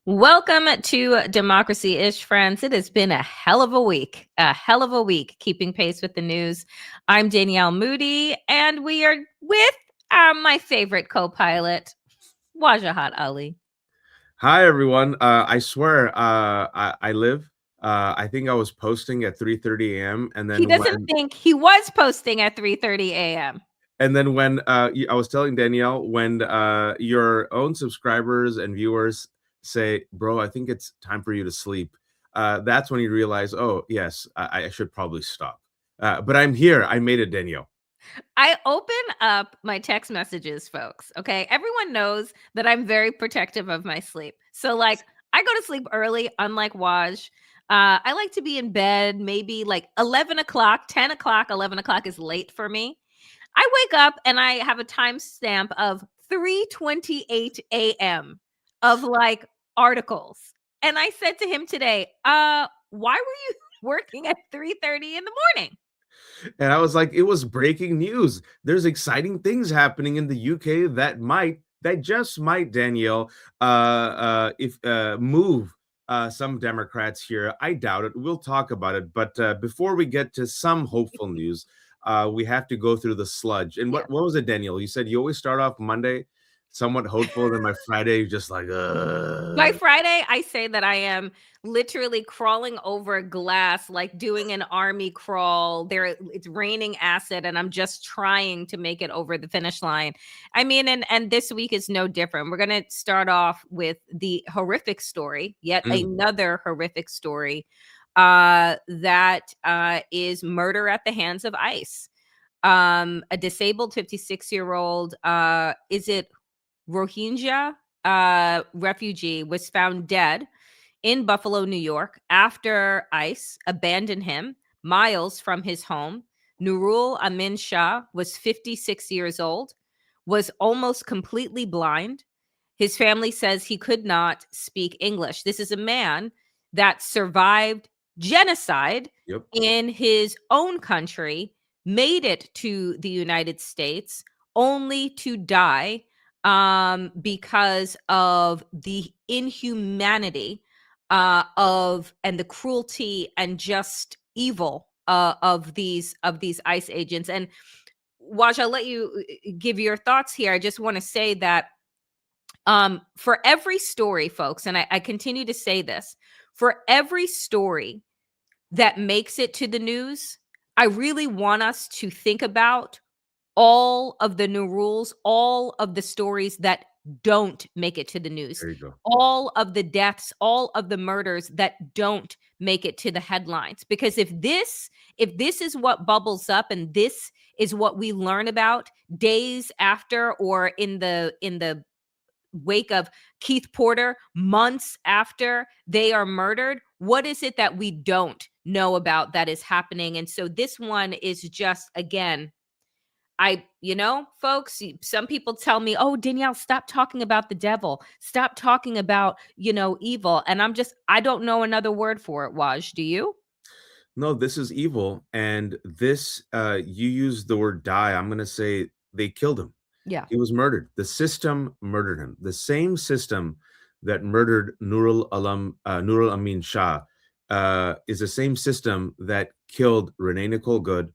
Welcome to Democracy-ish, friends. It has been a hell of a week keeping pace with the news. I'm Danielle Moody, and we are with my favorite co-pilot, Wajahat Ali. Hi, everyone. I swear, I live. I think I was posting at 3:30 a.m. and He then doesn't when think he was posting at 3:30 a.m. I was telling Danielle, when your own subscribers and viewers say, "Bro, I think it's time for you to sleep," that's when you realize, oh yes, I should probably stop. But I'm here. I made it, Danielle. I open up my text messages, folks. Okay. Everyone knows that I'm very protective of my sleep. So, like, I go to sleep early, unlike Waj. I like to be in bed maybe like 11 o'clock, 10 o'clock, 11 o'clock is late for me. I wake up and I have a timestamp of 3:28 a.m. of like articles. And I said to him today, why were you working at 3:30 in the morning? And I was like, it was breaking news. There's exciting things happening in the UK that just might, Danielle, if move some Democrats here. I doubt it. We'll talk about it. But before we get to some hopeful news, we have to go through the sludge. And Yeah. what was it, Danielle? You said you always start off Monday somewhat hopeful, then by Friday you're just like, By Friday, I say that I am literally crawling over glass, like doing an army crawl. It's raining acid, and I'm just trying to make it over the finish line. I mean, and this week is no different. We're gonna start off with the horrific story, yet Mm, another horrific story, that is murder at the hands of ICE. A disabled 56-year-old, is it Rohingya refugee was found dead in Buffalo, New York, after ICE abandoned him miles from his home. Nurul Amin Shah was 56 years old, was almost completely blind. His family says he could not speak English. This is a man that survived genocide yep. in his own country, made it to the United States, only to die because of the inhumanity of and the cruelty and just evil of these ICE agents. And Waj, I'll let you give your thoughts here. I just want to say that for every story, folks, and I continue to say this, for every story that makes it to the news, I really want us to think about all of the new rules, all of the stories that don't make it to the news, There you go. all of the deaths, all of the murders that don't make it to the headlines. Because if this is what bubbles up and this is what we learn about days after or in the wake of Keith Porter, months after they are murdered, what is it that we don't know about that is happening? And so this one is just, again, folks, some people tell me, oh, Danielle, stop talking about the devil. Stop talking about, evil. And I don't know another word for it, Waj. Do you? No, this is evil. And this, you use the word die. I'm going to say they killed him. Yeah. He was murdered. The system murdered him. The same system that murdered Nurul Amin Shah is the same system that killed Renee Nicole Good,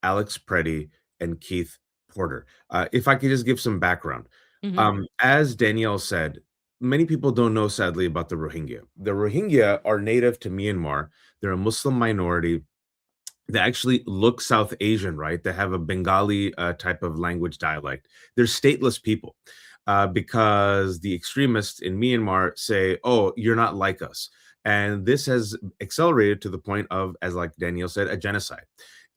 Alex Preddy, and Keith Porter. If I could just give some background. Hmm. As Danielle said, many people don't know, sadly, about the Rohingya. The Rohingya are native to Myanmar. They're a Muslim minority. They actually look South Asian, right? They have a Bengali type of language dialect. They're stateless people because the extremists in Myanmar say, oh, you're not like us. And this has accelerated to the point of, as like Danielle said, a genocide.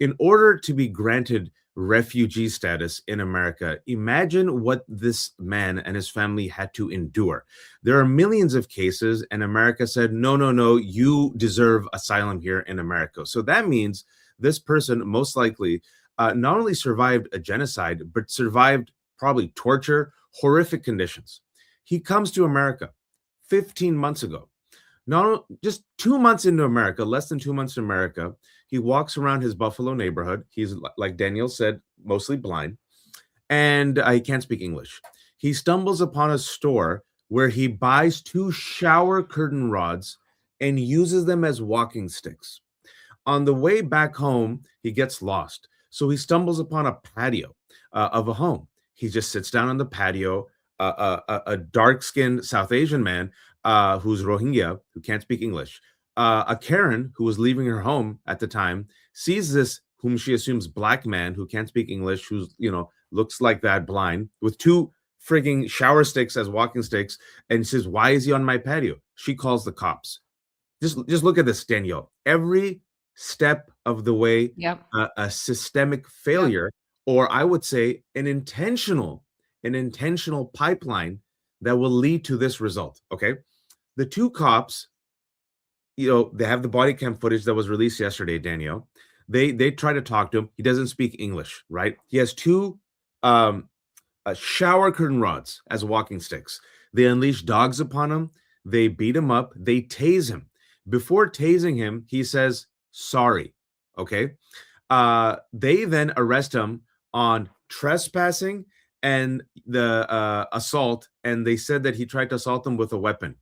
In order to be granted refugee status in America, imagine what this man and his family had to endure. There are millions of cases, and America said, no, no, no, you deserve asylum here in America. So that means this person most likely not only survived a genocide, but survived probably torture, horrific conditions. He comes to America 15 months ago. Not just 2 months into America, less than 2 months in America, he walks around his Buffalo neighborhood. He's, like Daniel said, mostly blind. and he can't speak English. He stumbles upon a store where he buys two shower curtain rods and uses them as walking sticks. On the way back home, he gets lost. So he stumbles upon a patio of a home. He just sits down on the patio. A dark skinned South Asian man who's Rohingya, who can't speak English. A Karen who was leaving her home at the time sees this, whom she assumes black man who can't speak English, who's, looks like that, blind, with two frigging shower sticks as walking sticks, and says, "Why is he on my patio?" She calls the cops. Just look at this, Danielle. Every step of the way, Yep. a systemic Yep. failure, or I would say an intentional pipeline that will lead to this result. Okay, the two cops, they have the body cam footage that was released yesterday, Danielle. They try to talk to him. He doesn't speak English, right? He has two um, shower curtain rods as walking sticks. They unleash dogs upon him. They beat him up. They tase him. Before tasing him, he says, "Sorry." Okay. They then arrest him on trespassing and the assault. And they said that he tried to assault them with a weapon,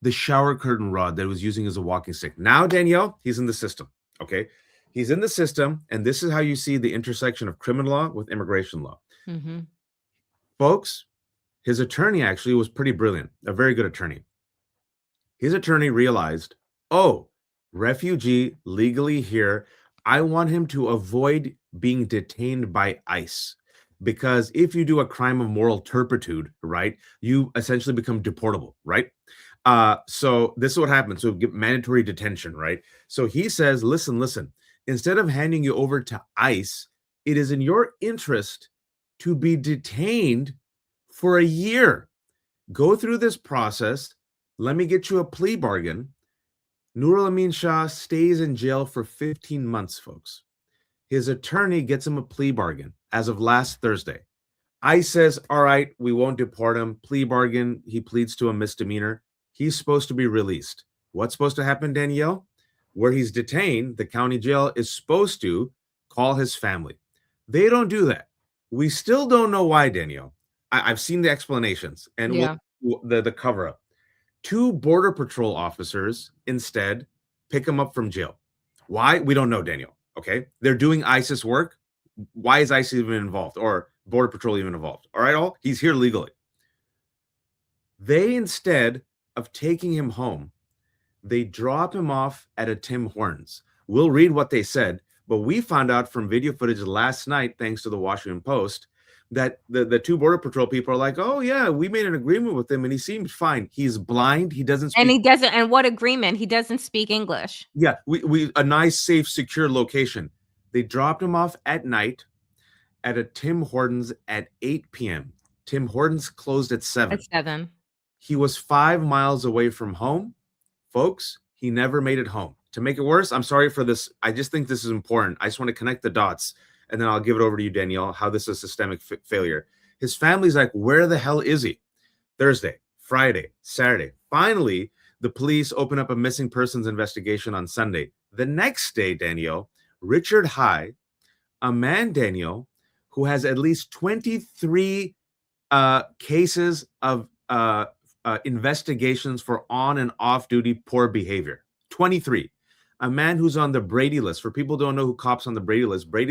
the shower curtain rod that he was using as a walking stick. Now, Danielle, he's in the system. Okay. He's in the system. And this is how you see the intersection of criminal law with immigration law. Hmm. Folks, his attorney actually was pretty brilliant, a very good attorney. His attorney realized, oh, refugee legally here. I want him to avoid being detained by ICE. Because if you do a crime of moral turpitude, right, you essentially become deportable, right? So this is what happens. So get mandatory detention, right? So he says, listen, instead of handing you over to ICE, it is in your interest to be detained for a year. Go through this process. Let me get you a plea bargain. Nurul Amin Shah stays in jail for 15 months, folks. His attorney gets him a plea bargain as of last Thursday. ICE says, all right, we won't deport him. Plea bargain. He pleads to a misdemeanor. He's supposed to be released. What's supposed to happen, Danielle? Where he's detained, the county jail is supposed to call his family. They don't do that. We still don't know why, Danielle. I've seen the explanations and Yeah. the cover up. Two border patrol officers instead pick him up from jail. Why? We don't know, Daniel. Okay. They're doing ISIS work. Why is ISIS even involved or border patrol even involved? All right, he's here legally. They, instead of taking him home, they drop him off at a Tim Hortons. We'll read what they said, but we found out from video footage last night, thanks to the Washington Post, that the two border patrol people are like, oh yeah, we made an agreement with him and he seemed fine. He's blind. He doesn't And speak. he doesn't, and what agreement? He doesn't speak English. Yeah, we a nice, safe, secure location. They dropped him off at night at a Tim Hortons at 8 p.m. Tim Hortons closed at 7. At 7. He was 5 miles away from home. Folks, he never made it home. To make it worse, I'm sorry for this. I just think this is important. I just want to connect the dots, and then I'll give it over to you, Danielle, how this is systemic failure. His family's like, where the hell is he? Thursday, Friday, Saturday. Finally, the police open up a missing persons investigation on Sunday. The next day, Danielle, Richard High, a man, Danielle, who has at least 23 cases of investigations for on and off duty poor behavior. 23. A man who's on the Brady list. For people who don't know who cops on the Brady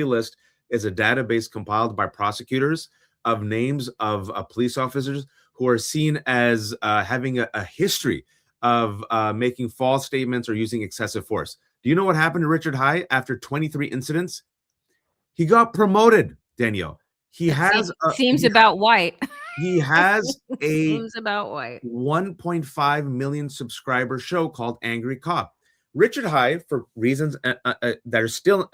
list is a database compiled by prosecutors of names of police officers who are seen as having a history of making false statements or using excessive force. Do you know what happened to Richard High after 23 incidents? He got promoted, Danielle. He It has seems about white. he has a Seems about white. 1.5 million subscriber show called Angry Cop. Richard High, for reasons that are still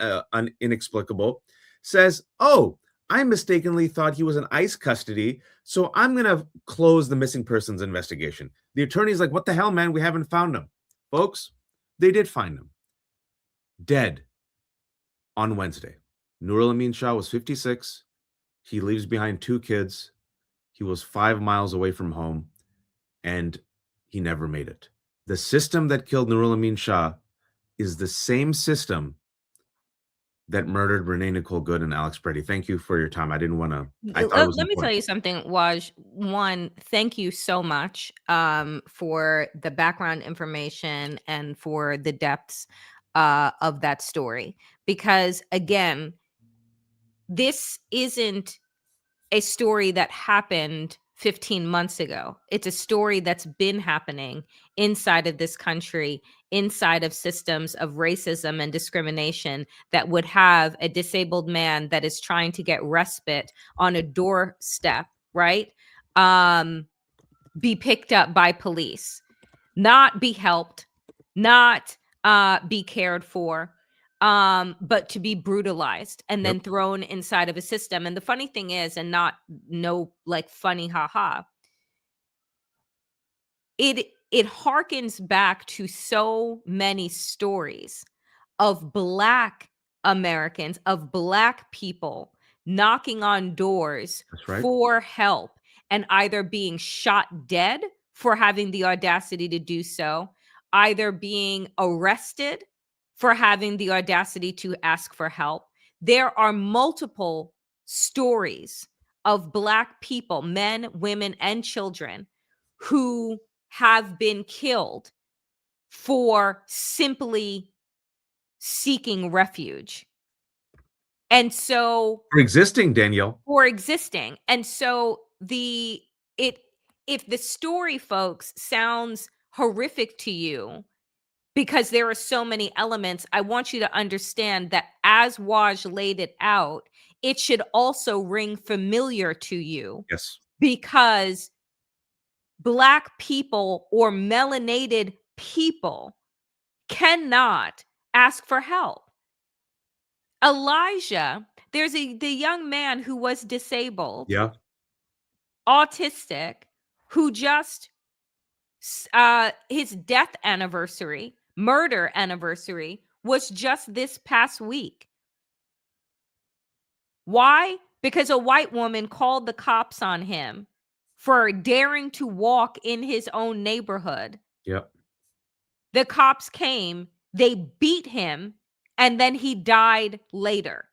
inexplicable, says, oh, I mistakenly thought he was in ICE custody, so I'm going to close the missing persons investigation. The attorney's like, what the hell, man? We haven't found him. Folks, they did find him. Dead on Wednesday. Nurul Amin Shah was 56. He leaves behind 2 kids. He was 5 miles away from home, and he never made it. The system that killed Nurul Amin Shah is the same system that murdered Renee Nicole Good and Alex Preddy. Thank you for your time. I didn't want to. I thought it Let was me tell important. you something, Waj. One, thank you so much for the background information and for the depths of that story. Because again, this isn't a story that happened 15 months ago. It's a story that's been happening inside of this country, inside of systems of racism and discrimination that would have a disabled man that is trying to get respite on a doorstep, right? Um, be picked up by police, not be helped, not be cared for, but to be brutalized and Yep, then thrown inside of a system. And the funny thing is, and not no like funny haha, it harkens back to so many stories of Black Americans, of Black people knocking on doors that's right. for help and either being shot dead for having the audacity to do so, either being arrested for having the audacity to ask for help. There are multiple stories of Black people, men, women, and children who have been killed for simply seeking refuge. And so For existing, Danielle. for existing. And so the it if the story, folks, sounds horrific to you because there are so many elements, I want you to understand that as Waj laid it out, it should also ring familiar to you Yes. because Black people or melanated people cannot ask for help. Elijah, there's the young man who was disabled, Yeah. autistic, who just his death anniversary, murder anniversary was just this past week. Why? Because a white woman called the cops on him for daring to walk in his own neighborhood. Yep. The cops came, they beat him, and then he died later.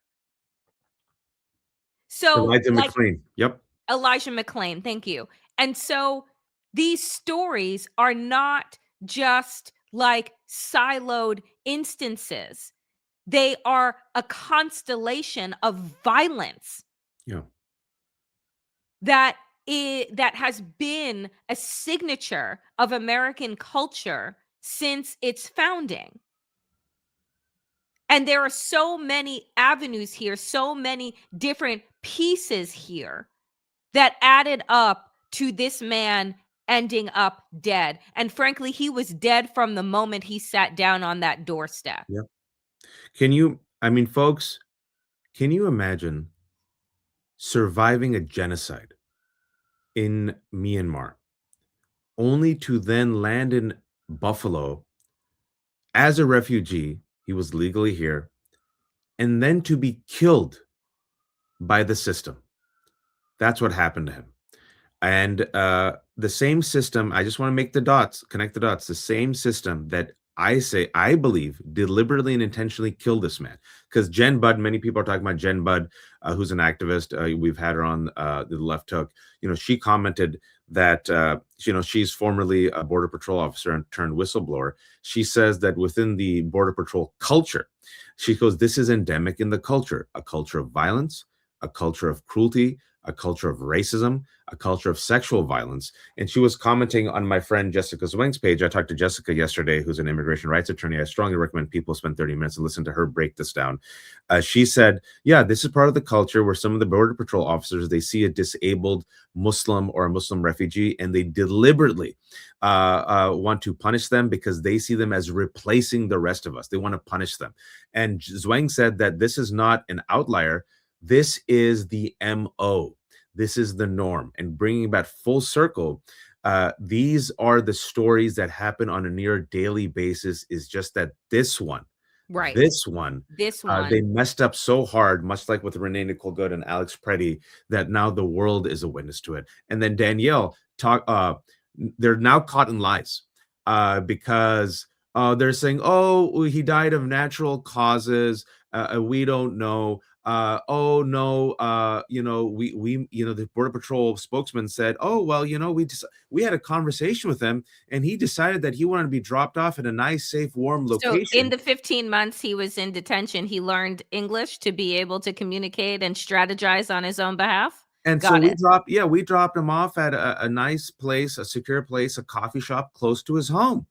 So, Elijah like McClain. Yep. Elijah McClain, thank you. And so these stories are not just like siloed instances, they are a constellation of violence Yeah. that that has been a signature of American culture since its founding. And there are so many avenues here, so many different pieces here that added up to this man ending up dead. And frankly, he was dead from the moment he sat down on that doorstep. Yep. Can you? I mean, folks, can you imagine surviving a genocide in Myanmar, only to then land in Buffalo as a refugee? He was legally here, and then to be killed by the system. That's what happened to him. And the same system, I just want to make the dots, connect the dots, the same system that I believe deliberately and intentionally killed this man. Because Jen Budd, many people are talking about Jen Budd, who's an activist. We've had her on the Left Hook. You know, she commented that, she's formerly a Border Patrol officer and turned whistleblower. She says that within the Border Patrol culture, she goes, this is endemic in the culture, a culture of violence, a culture of cruelty, a culture of racism, a culture of sexual violence. And she was commenting on my friend Jessica Zwing's page. I talked to Jessica yesterday, who's an immigration rights attorney. I strongly recommend people spend 30 minutes and listen to her break this down. She said, yeah, this is part of the culture where some of the Border Patrol officers, they see a disabled Muslim or a Muslim refugee, and they deliberately want to punish them because they see them as replacing the rest of us. They want to punish them. And Zwang said that this is not an outlier. This is the MO. This is the norm. And bringing back full circle, these are the stories that happen on a near daily basis. Is just that Right. this one, This they one. messed up so hard, much like with Renee Nicole Good and Alex Preddy, that now the world is a witness to it. And then Danielle they're now caught in lies because they're saying, oh, he died of natural causes. We don't know. Oh no, the Border Patrol spokesman said, oh well, we had a conversation with him, and he decided that he wanted to be dropped off at a nice, safe, warm So in location. the 15 months he was in detention, he learned English to be able to communicate and strategize on his own behalf? And so Got it. we dropped him off at a nice place, a secure place, a coffee shop close to his home.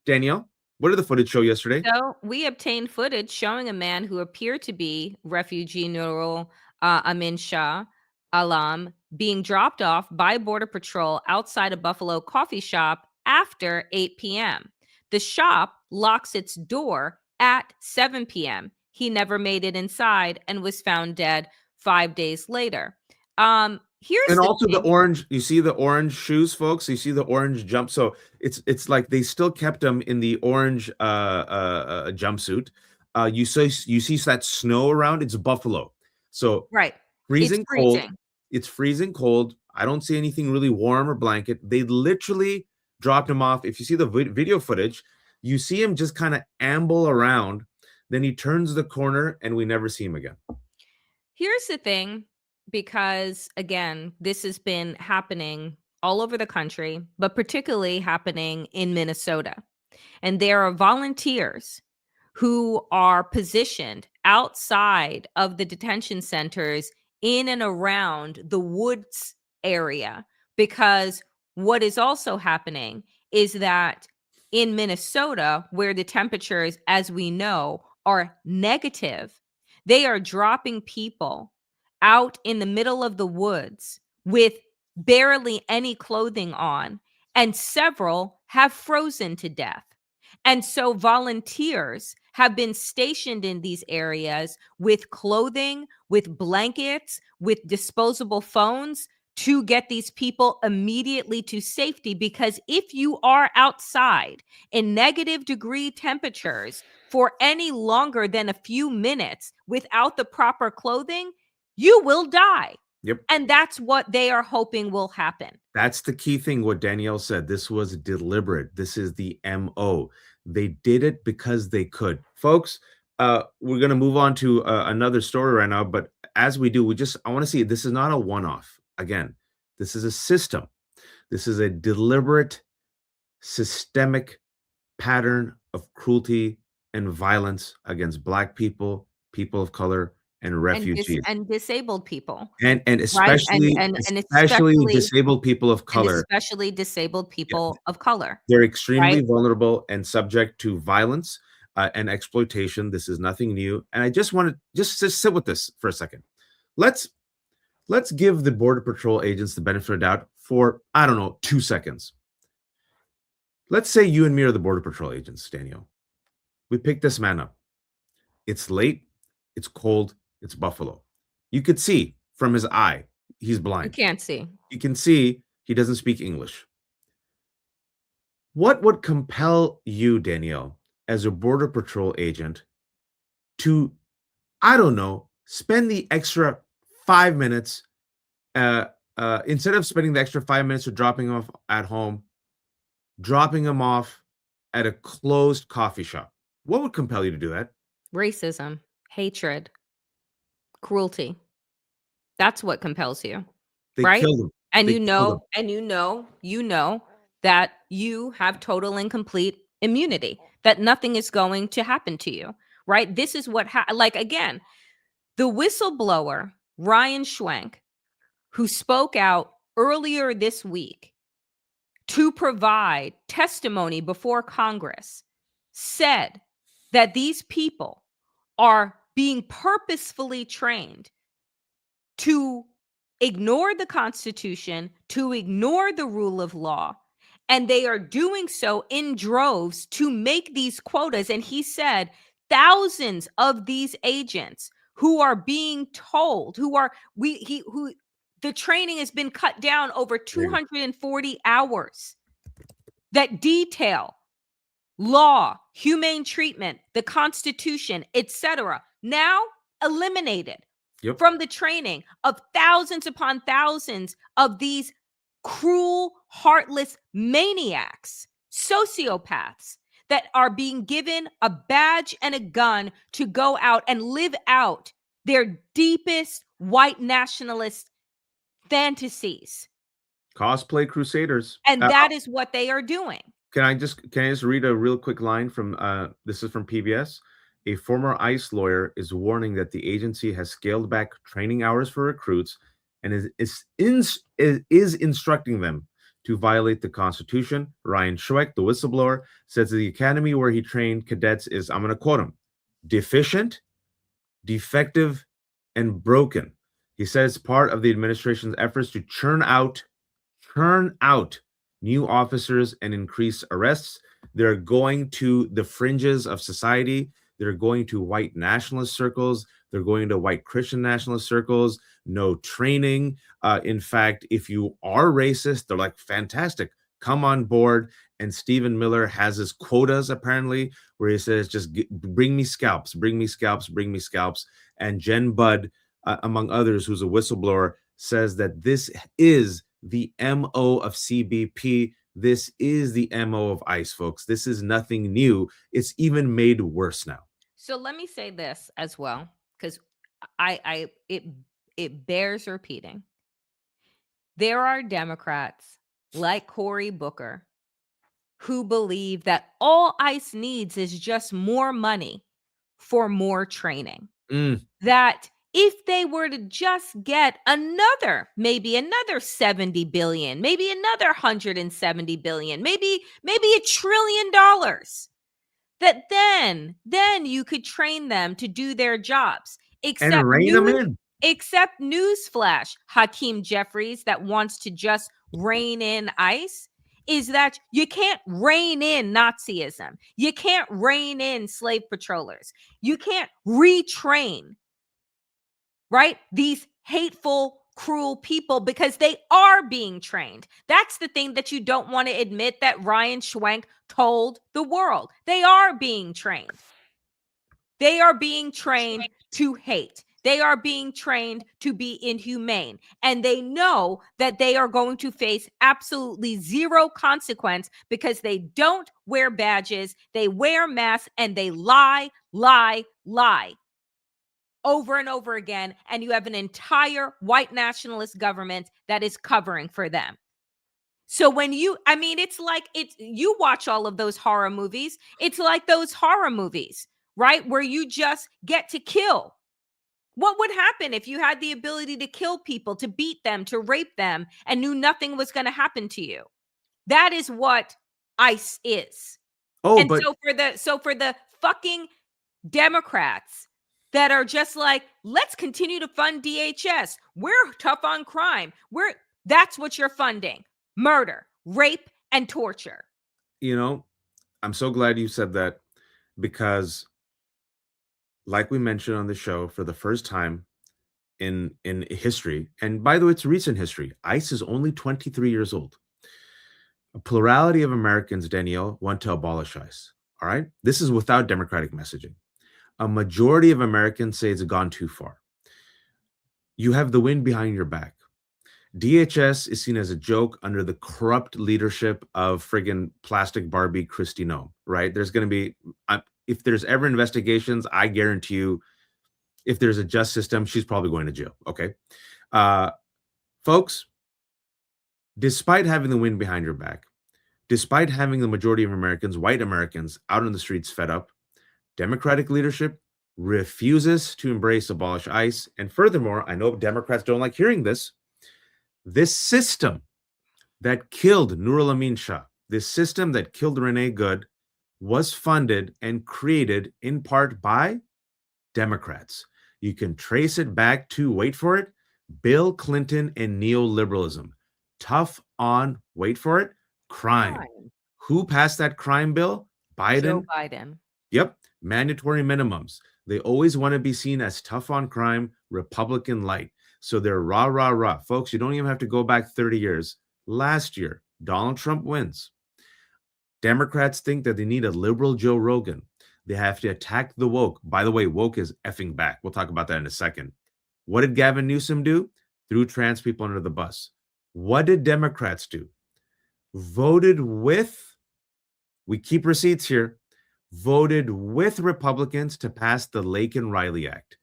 Danielle, what did the footage show yesterday? So we obtained footage showing a man who appeared to be refugee Nurul Amin Shah Alam being dropped off by Border Patrol outside a Buffalo coffee shop after 8 p.m. The shop locks its door at 7 p.m. He never made it inside and was found dead 5 days later. Here's And the also the thing. orange, you see the orange shoes, folks? You see the orange jump. So it's like they still kept him in the orange jumpsuit. You see that snow around, it's Buffalo. So Right. It's freezing cold. freezing. It's freezing cold. I don't see anything really warm or blanket. They literally dropped him off. If you see the video footage, you see him just kind of amble around. Then he turns the corner and we never see him again. Here's the thing, because again, this has been happening all over the country, but particularly happening in Minnesota. And there are volunteers who are positioned outside of the detention centers in and around the woods area. Because what is also happening is that in Minnesota, where the temperatures, as we know, are negative, they are dropping people out in the middle of the woods with barely any clothing on, and several have frozen to death. And so volunteers have been stationed in these areas with clothing, with blankets, with disposable phones to get these people immediately to safety. Because if you are outside in negative degree temperatures for any longer than a few minutes without the proper clothing, you will die. Yep. And that's what they are hoping will happen. That's the key thing, what Danielle said. This was deliberate. This is the MO. They did it because they could. Folks, we're going to move on to another story right now. But as we do, I want to see this is not a one off. Again, this is a system. This is a deliberate, systemic pattern of cruelty and violence against Black people, people of color, and refugees. And disabled people. And Right? especially disabled people of And color. especially disabled Yeah, people of color, they're extremely right? vulnerable and subject to violence and exploitation. This is nothing new. And I just want to just sit with this for a second. Let's give the Border Patrol agents the benefit of the doubt for, I don't know, 2 seconds. Let's say you and me are the Border Patrol agents, Daniel. We pick this man up. It's late, it's cold, it's Buffalo. You could see from his eye, he's You blind. can't see. You can see he doesn't speak English. What would compel you, Danielle, as a Border Patrol agent to, I don't know, spend the extra 5 minutes, instead of spending the extra 5 minutes of dropping him off at home, dropping him off at a closed coffee shop? What would compel you to do that? Racism, hatred, cruelty. That's what compels you, They right? killed him. And They you killed him. know, that you have total and complete immunity, that nothing is going to happen to you, right? This is what, like, again, the whistleblower, Ryan Schwenk, who spoke out earlier this week to provide testimony before Congress, said that these people are being purposefully trained to ignore the Constitution, to ignore the rule of law. And they are doing so in droves to make these quotas. And he said thousands of these agents who are being told, who the training has been cut down over There you go. 240 hours that detail law, humane treatment, the Constitution, etc. Now eliminated Yep. from the training of thousands upon thousands of these cruel, heartless maniacs, sociopaths that are being given a badge and a gun to go out and live out their deepest white nationalist fantasies. Cosplay crusaders. And that is what they are doing. Can I just read a real quick line from this is from PBS. A former ICE lawyer is warning that the agency has scaled back training hours for recruits and is instructing them to violate the Constitution. Ryan Schweck, the whistleblower, says the academy where he trained cadets is, I'm going to quote him, deficient, defective, and broken. He says part of the administration's efforts to churn out new officers and increase arrests. They're going to the fringes of society. They're going to white nationalist circles. They're going to white Christian nationalist circles. No training. In fact, if you are racist, they're like, fantastic, come on board. And Stephen Miller has his quotas, apparently, where he says, just bring me scalps, bring me scalps, bring me scalps. And Jen Budd, among others, who's a whistleblower, says that this is the MO of CBP. This is the MO of ICE, folks. This is nothing new. It's even made worse now. So let me say this as well, because it bears repeating. There are Democrats like Cory Booker who believe that all ICE needs is just more money for more training. That if they were to just get maybe another 70 billion, maybe another 170 billion, maybe $1 trillion, that then you could train them to do their jobs. And rein them in. Except newsflash, Hakeem Jeffries, that wants to just rein in ICE, is that you can't rein in Nazism. You can't rein in slave patrollers. You can't retrain, right, these hateful, cruel people, because they are being trained. That's the thing that you don't want to admit, that Ryan Schwenk told the world. They are being trained. They are being trained to hate. They are being trained to be inhumane. And they know that they are going to face absolutely zero consequence because they don't wear badges, they wear masks, and they lie over and over again. And you have an entire white nationalist government that is covering for them. So when you watch all of those horror movies. It's like those horror movies, right, where you just get to kill. What would happen if you had the ability to kill people, to beat them, to rape them, and knew nothing was going to happen to you? That is what ICE is. So for the fucking Democrats that are just like, let's continue to fund DHS. We're tough on crime. That's what you're funding. Murder, rape, and torture. I'm so glad you said that, because like we mentioned on the show, for the first time in history, and by the way, it's recent history, ICE is only 23 years old. A plurality of Americans, Danielle, want to abolish ICE. All right? This is without Democratic messaging. A majority of Americans say it's gone too far. You have the wind behind your back. DHS is seen as a joke under the corrupt leadership of friggin' plastic Barbie Kristi Noem, right? There's going to be, if there's ever investigations, I guarantee you, if there's a just system, she's probably going to jail, okay? Folks, despite having the wind behind your back, despite having the majority of Americans, white Americans, out on the streets fed up, Democratic leadership refuses to abolish ICE. And furthermore, I know Democrats don't like hearing this. This system that killed Nur al-Amin Shah, this system that killed Renee Good, was funded and created in part by Democrats. You can trace it back to, wait for it, Bill Clinton and neoliberalism. Tough on, wait for it, crime. Who passed that crime bill? Biden. Joe Biden. Yep. Mandatory minimums. They always want to be seen as tough on crime, Republican light. So they're rah, rah, rah. Folks, you don't even have to go back 30 years. Last year, Donald Trump wins. Democrats think that they need a liberal Joe Rogan. They have to attack the woke. By the way, woke is effing back. We'll talk about that in a second. What did Gavin Newsom do? Threw trans people under the bus. What did Democrats do? Voted with we keep receipts here, voted with Republicans to pass the Laken Riley Act,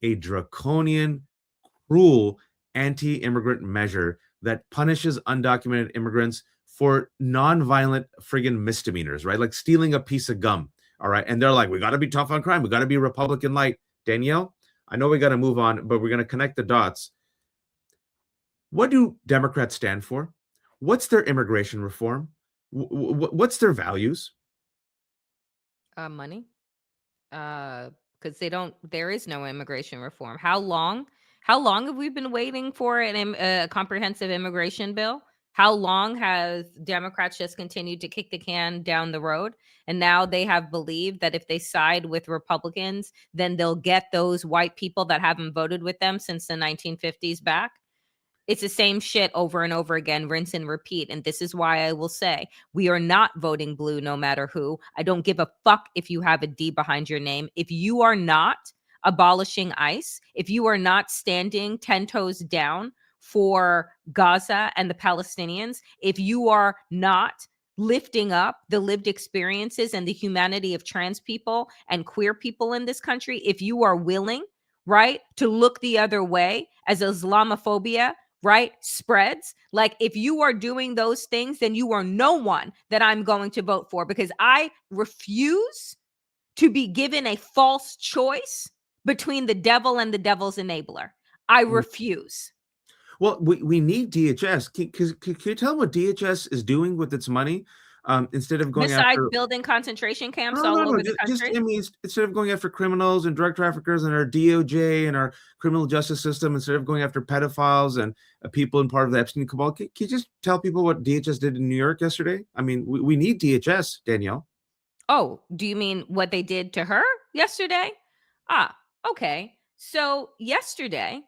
a draconian, cruel anti-immigrant measure that punishes undocumented immigrants for non-violent friggin' misdemeanors, right? Like stealing a piece of gum. All right. And they're like, we got to be tough on crime. We got to be Republican light. Danielle, I know we got to move on, but we're going to connect the dots. What do Democrats stand for? What's their immigration reform? What's their values? Money. Because there is no immigration reform. How long have we been waiting for a comprehensive immigration bill? How long has Democrats just continued to kick the can down the road? And now they have believed that if they side with Republicans, then they'll get those white people that haven't voted with them since the 1950s back. It's the same shit over and over again, rinse and repeat. And this is why I will say we are not voting blue no matter who. I don't give a fuck if you have a D behind your name. If you are not abolishing ICE, if you are not standing 10 toes down for Gaza and the Palestinians, if you are not lifting up the lived experiences and the humanity of trans people and queer people in this country, if you are willing, right, to look the other way as Islamophobia, right, spreads, like if you are doing those things, then you are no one that I'm going to vote for, because I refuse to be given a false choice between the devil and the devil's enabler. I refuse. Well, we need DHS. Can you tell them what DHS is doing with its money? Instead of going Besides after building concentration camps no, all no, no. over the Just country. I mean, instead of going after criminals and drug traffickers and our DOJ and our criminal justice system, instead of going after pedophiles and people in part of the Epstein cabal, can you just tell people what DHS did in New York yesterday? I mean, we need DHS, Danielle. Oh, do you mean what they did to her yesterday? Ah, okay. So yesterday,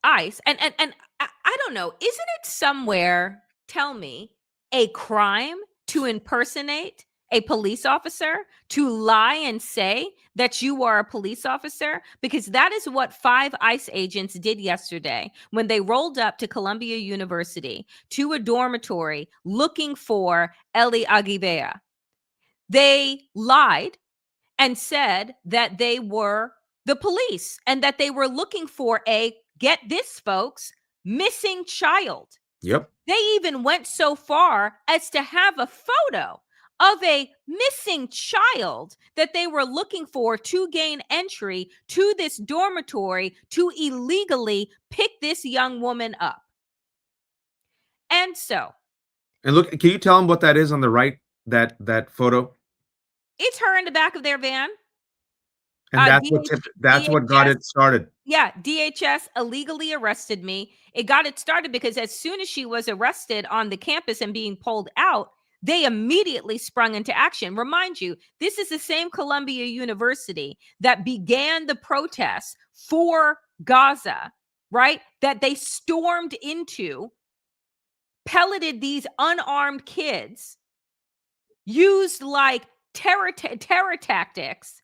ICE, and I don't know, isn't it somewhere, tell me, a crime to impersonate a police officer, to lie and say that you are a police officer? Because that is what 5 ICE agents did yesterday when they rolled up to Columbia University to a dormitory looking for Eli Agibea. They lied and said that they were the police and that they were looking for get this, folks, missing child. Yep. They even went so far as to have a photo of a missing child that they were looking for to gain entry to this dormitory to illegally pick this young woman up. And so And look, can you tell them what that is on the right? That photo, it's her in the back of their van. and that's what DH, tipped. That's what got DHS it started. Yeah, DHS illegally arrested me. It got it started because as soon as she was arrested on the campus and being pulled out, they immediately sprung into action. Remind you, this is the same Columbia University that began the protests for Gaza, right? That they stormed into, pelleted these unarmed kids, used like terror tactics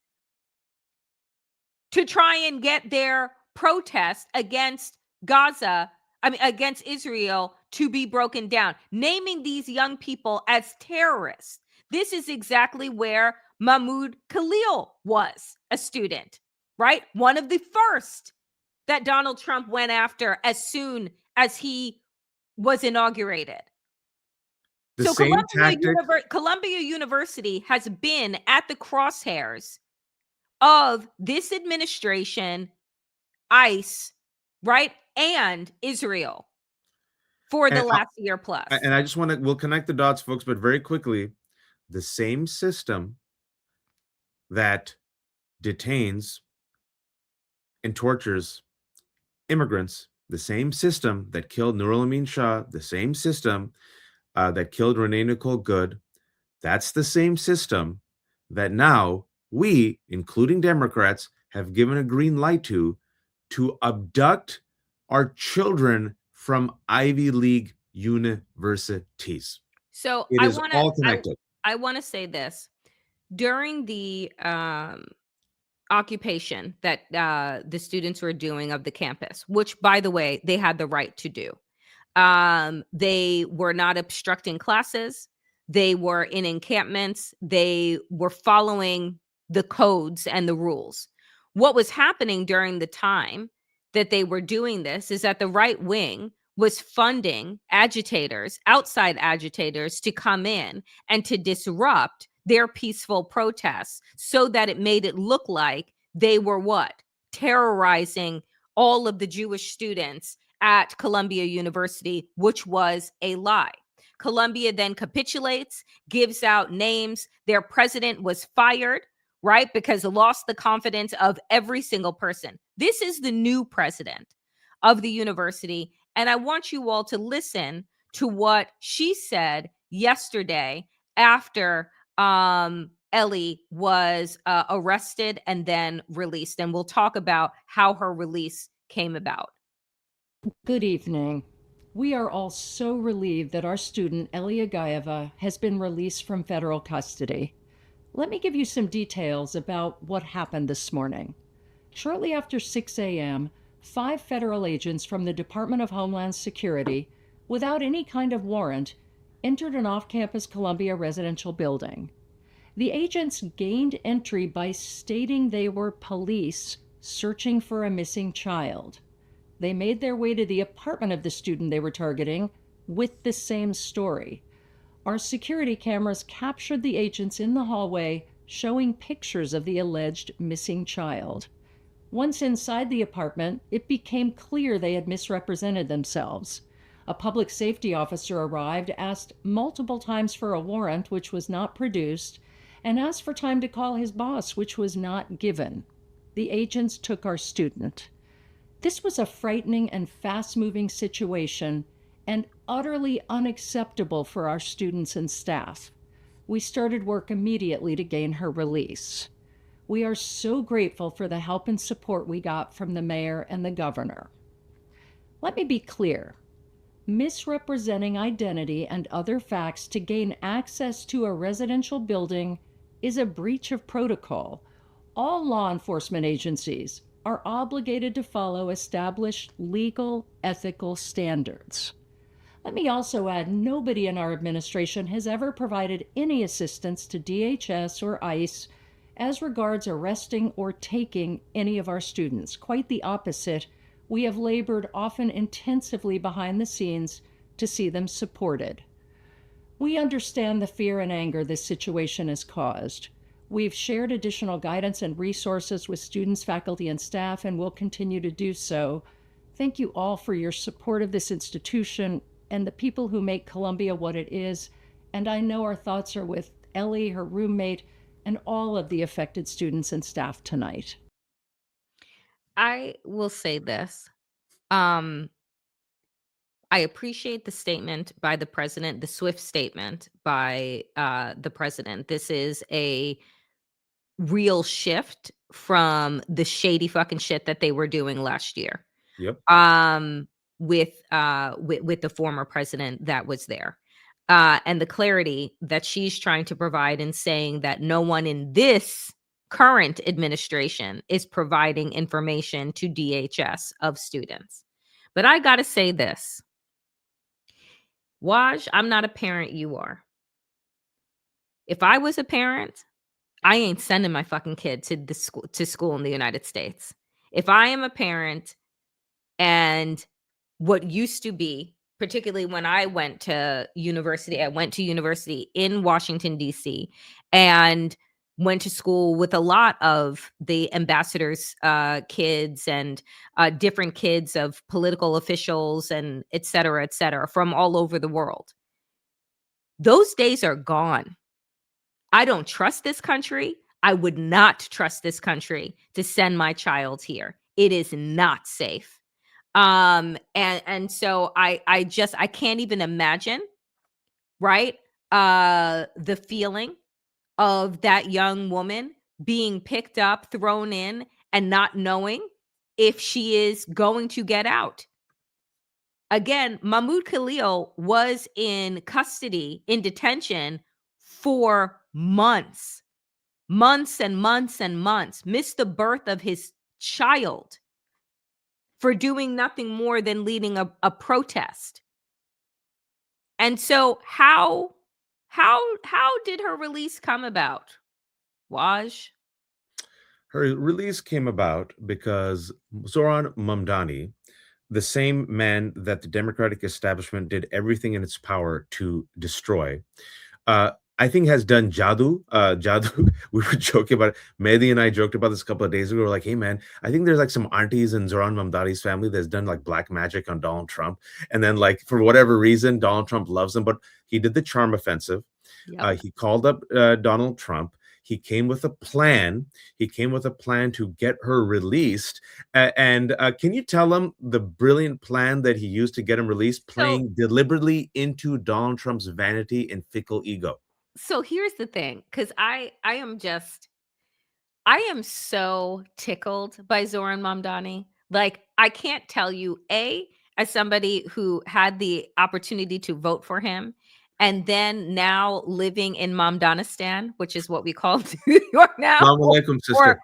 to try and get their protest against Gaza, against Israel, to be broken down, naming these young people as terrorists. This is exactly where Mahmoud Khalil was a student, right? One of the first that Donald Trump went after as soon as he was inaugurated. The So same tactic. Columbia University has been at the crosshairs of this administration, ICE, right? And Israel for the And last year plus. I just want to, we'll connect the dots, folks, but very quickly, the same system that detains and tortures immigrants, the same system that killed Nurul Amin Shah, the same system that killed Renee Nicole Good, that's the same system that now we, including Democrats, have given a green light to abduct our children from Ivy League universities. So It is all connected. I want to say this. During the occupation that the students were doing of the campus, which by the way, they had the right to do. They were not obstructing classes. They were in encampments. They were following the codes and the rules. What was happening during the time that they were doing this is that the right wing was funding agitators, outside agitators, to come in and to disrupt their peaceful protests so that it made it look like they were what? Terrorizing all of the Jewish students at Columbia University, which was a lie. Columbia then capitulates, gives out names. Their president was fired, right? Because lost the confidence of every single person. This is the new president of the university. And I want you all to listen to what she said yesterday after Ellie was arrested and then released. And we'll talk about how her release came about. Good evening. We are all so relieved that our student, Elia Gaeva, has been released from federal custody. Let me give you some details about what happened this morning. Shortly after 6 a.m., 5 federal agents from the Department of Homeland Security, without any kind of warrant, entered an off-campus Columbia residential building. The agents gained entry by stating they were police searching for a missing child. They made their way to the apartment of the student they were targeting with the same story. Our security cameras captured the agents in the hallway showing pictures of the alleged missing child. Once inside the apartment, it became clear they had misrepresented themselves. A public safety officer arrived, asked multiple times for a warrant, which was not produced, and asked for time to call his boss, which was not given. The agents took our student. This was a frightening and fast-moving situation and utterly unacceptable for our students and staff. We started work immediately to gain her release. We are so grateful for the help and support we got from the mayor and the governor. Let me be clear. Misrepresenting identity and other facts to gain access to a residential building is a breach of protocol. All law enforcement agencies are obligated to follow established legal, ethical standards. Let me also add, nobody in our administration has ever provided any assistance to DHS or ICE as regards arresting or taking any of our students. Quite the opposite. We have labored often intensively behind the scenes to see them supported. We understand the fear and anger this situation has caused. We've shared additional guidance and resources with students, faculty, and staff, and will continue to do so. Thank you all for your support of this institution and the people who make Columbia what it is. And I know our thoughts are with Ellie, her roommate, and all of the affected students and staff tonight. I will say this. Um, I appreciate the statement by the president, the swift statement by the president. This is a real shift from the shady fucking shit that they were doing last year. Yep. Um, with the former president that was there. And the clarity that she's trying to provide in saying that no one in this current administration is providing information to DHS of students. But I got to say this. Waj, I'm not a parent, you are. If I was a parent, I ain't sending my fucking kid to school in the United States. If I am a parent and what used to be, particularly when I went to university in Washington, D.C., and went to school with a lot of the ambassadors' kids and different kids of political officials and et cetera, from all over the world. Those days are gone. I don't trust this country. I would not trust this country to send my child here. It is not safe. And so I can't even imagine, right? The feeling of that young woman being picked up, thrown in, and not knowing if she is going to get out. Again, Mahmoud Khalil was in custody, in detention for months, months and months and months, missed the birth of his child for doing nothing more than leading a protest. And so How did her release come about? Waj? Her release came about because Zoran Mamdani, the same man that the Democratic establishment did everything in its power to destroy, I think has done jadoo. Jadoo. We were joking about it. Mehdi and I joked about this a couple of days ago. We were like, "Hey, man, I think there's like some aunties in Zoran Mamdani's family that's done like black magic on Donald Trump, and then like for whatever reason, Donald Trump loves him, but he did the charm offensive. Yep. He called up Donald Trump. He came with a plan. He came with a plan to get her released. And can you tell him the brilliant plan that he used to get him released, So playing deliberately into Donald Trump's vanity and fickle ego? so here's the thing, because I am so tickled by Zoran Mamdani. Like, I can't tell you, A, as somebody who had the opportunity to vote for him, and then now living in Mamdanistan, which is what we call New York now, Salaam alaikum, sister.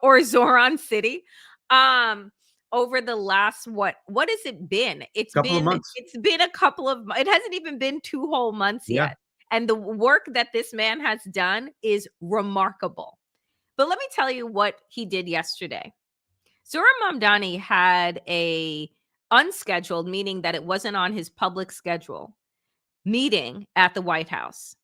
or Zoran City. Um, over the last what has it been? Couple of months. It's been a couple of it hasn't even been 2 whole months Yeah. yet. And the work that this man has done is remarkable. But let me tell you what he did yesterday. Zoran Mamdani had a unscheduled, meaning that it wasn't on his public schedule, meeting at the White House.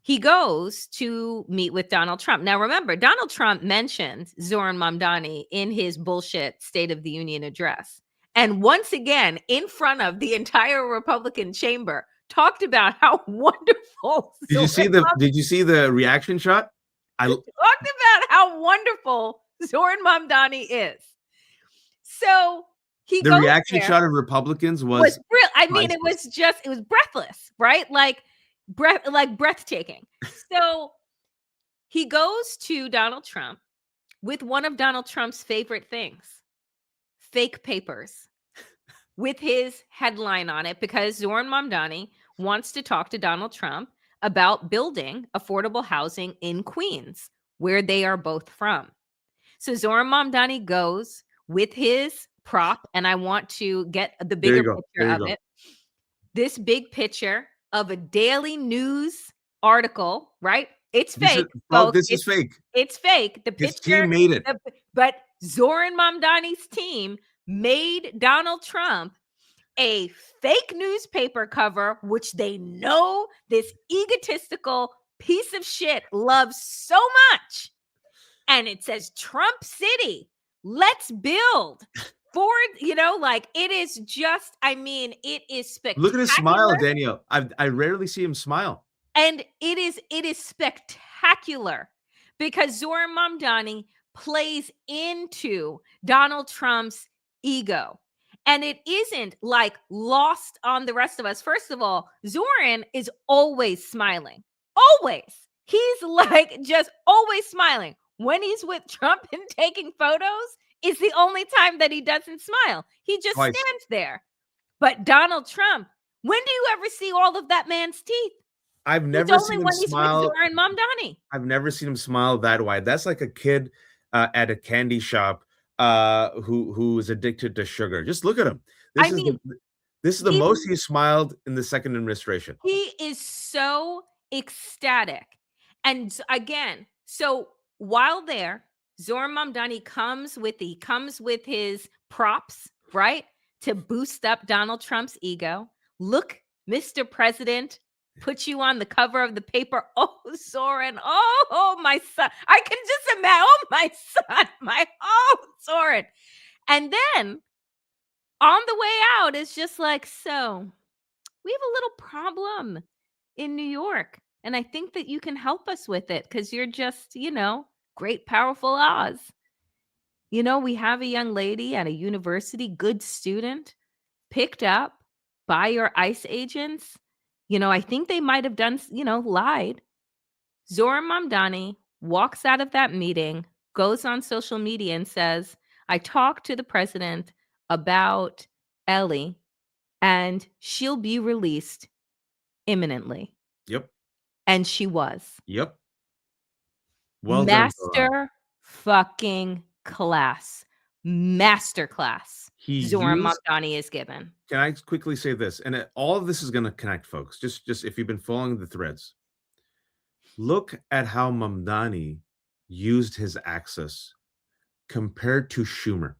He goes to meet with Donald Trump. Now, remember, Donald Trump mentioned Zoran Mamdani in his bullshit State of the Union address. And once again, in front of the entire Republican chamber, talked about how wonderful Did you see the reaction shot? talked about how wonderful Zoran Mamdani is. So he The goes reaction there. shot of Republicans Was was real. I mean, priceless. it was breathless, right? Like breathtaking. So he goes to Donald Trump with one of Donald Trump's favorite things, fake papers, with his headline on it, because Zoran Mamdani wants to talk to Donald Trump about building affordable housing in Queens, where they are both from. So Zoran Mamdani goes with his prop, and I want to get the There you bigger go. picture There you of go. it. This big picture of a daily news article, right? It's fake, folks. This is fake. It's fake. The His picture, team made it. but Zoran Mamdani's team made Donald Trump a fake newspaper cover, which they know this egotistical piece of shit loves so much. And it says Trump City, let's build. Ford, like it is just, I mean, it is Look at his smile, spectacular. Danielle. I rarely see him smile. And it is spectacular because Zoran Mamdani plays into Donald Trump's ego. And it isn't like lost on the rest of us. First of all, Zoran is always smiling. Always. He's like just always smiling. When he's with Trump and taking photos, is the only time that he doesn't smile. He just Twice. stands there. But Donald Trump, when do you ever see all of that man's teeth? I've It's never only seen him when he's with smile. Zoran Mamdani. I've never seen him smile that wide. That's like a kid at a candy shop who is addicted to sugar. Just look at him. I This is mean, the he most he smiled in the second administration. he is so ecstatic. And again, so while there, Zoran Mamdani comes with his props, right? To boost up Donald Trump's ego. Look, Mr. President, put you on the cover of the paper. Oh, Zoran. Oh, my son. I can just imagine. Oh, my son. Zoran. And then on the way out, it's just like, so we have a little problem in New York. And I think that you can help us with it because you're just, great, powerful Oz. We have a young lady at a university, good student, picked up by your ICE agents. I think they might have done, lied. Zoran Mamdani walks out of that meeting, goes on social media and says, I talked to the president about Ellie and she'll be released imminently. Yep. And she was. Yep. Well done, Zoran. Master fucking class. masterclass He Zoran used Mamdani is given. Can I quickly say this? And all of this is going to connect, folks. Just if you've been following the threads, look at how Mamdani used his access compared to Schumer.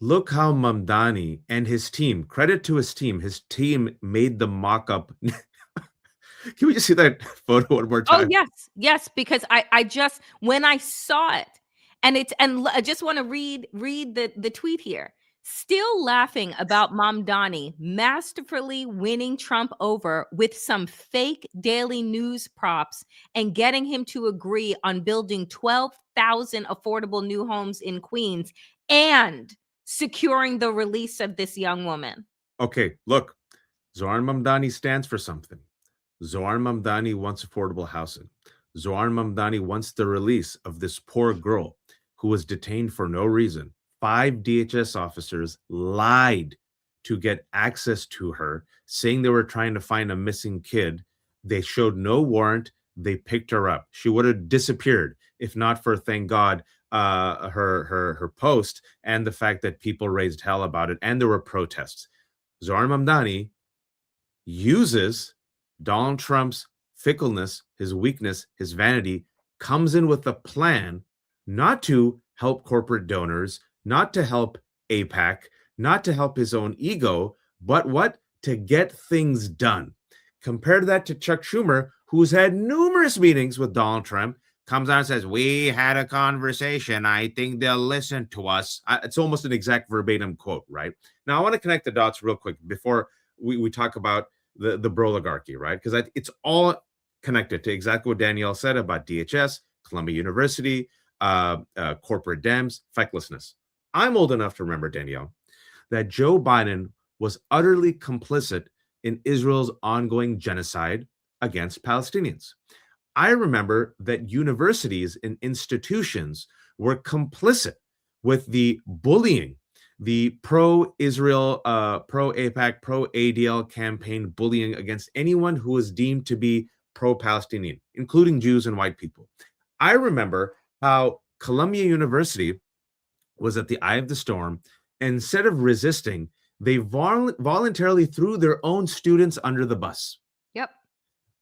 Look how Mamdani and his team, credit to his team made the mock-up. Can we just see that photo one more Oh, time? yes, because I just when I saw it, I just want to read the tweet here. Still laughing about Mamdani masterfully winning Trump over with some fake daily news props and getting him to agree on building 12,000 affordable new homes in Queens and securing the release of this young woman. Okay, look, Zoran Mamdani stands for something. Zoran Mamdani wants affordable housing. Zoran Mamdani wants the release of this poor girl who was detained for no reason. 5 DHS officers lied to get access to her, saying they were trying to find a missing kid. They showed no warrant. They picked her up. She would have disappeared if not for, thank God, her post and the fact that people raised hell about it, and there were protests. Zoran Mamdani uses Donald Trump's fickleness, his weakness, his vanity, comes in with a plan not to help corporate donors, not to help AIPAC, not to help his own ego, but what? To get things done. Compare that to Chuck Schumer, who's had numerous meetings with Donald Trump, comes out and says, we had a conversation. I think they'll listen to us. It's almost an exact verbatim quote, right? Now, I want to connect the dots real quick before we talk about the Broligarchy, right? Because it's all connected to exactly what Danielle said about DHS, Columbia University, corporate Dems, fecklessness. I'm old enough to remember, Danielle, that Joe Biden was utterly complicit in Israel's ongoing genocide against Palestinians. I remember that universities and institutions were complicit with the bullying, the pro-Israel, pro-AIPAC, pro-ADL campaign bullying against anyone who was deemed to be pro-Palestinian, including Jews and white people. I remember how Columbia University was at the eye of the storm, and instead of resisting, they voluntarily threw their own students under the bus. Yep.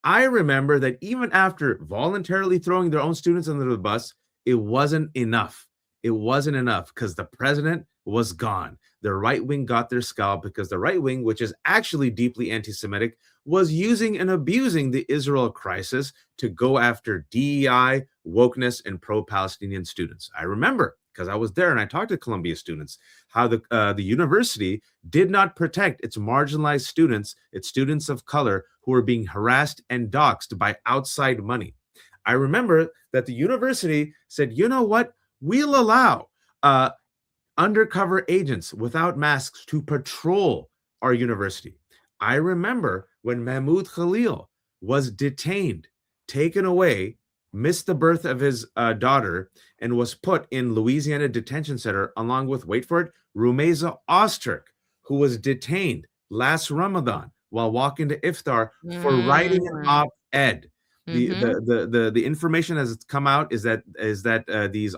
I remember that even after voluntarily throwing their own students under the bus, it wasn't enough. It wasn't enough because the president was gone. The right wing got their scalp because the right wing, which is actually deeply anti-Semitic, was using and abusing the Israel crisis to go after DEI, wokeness, and pro-Palestinian students. I remember because I was there and I talked to Columbia students how the university did not protect its marginalized students, its students of color who were being harassed and doxxed by outside money. I remember that the university said, you know what? We'll allow undercover agents without masks to patrol our university. I remember when Mahmoud Khalil was detained, taken away, missed the birth of his daughter, and was put in Louisiana detention center along with, wait for it, Rumeza Ozturk, who was detained last Ramadan while walking to iftar for writing an op-ed. The information as it's come out is that these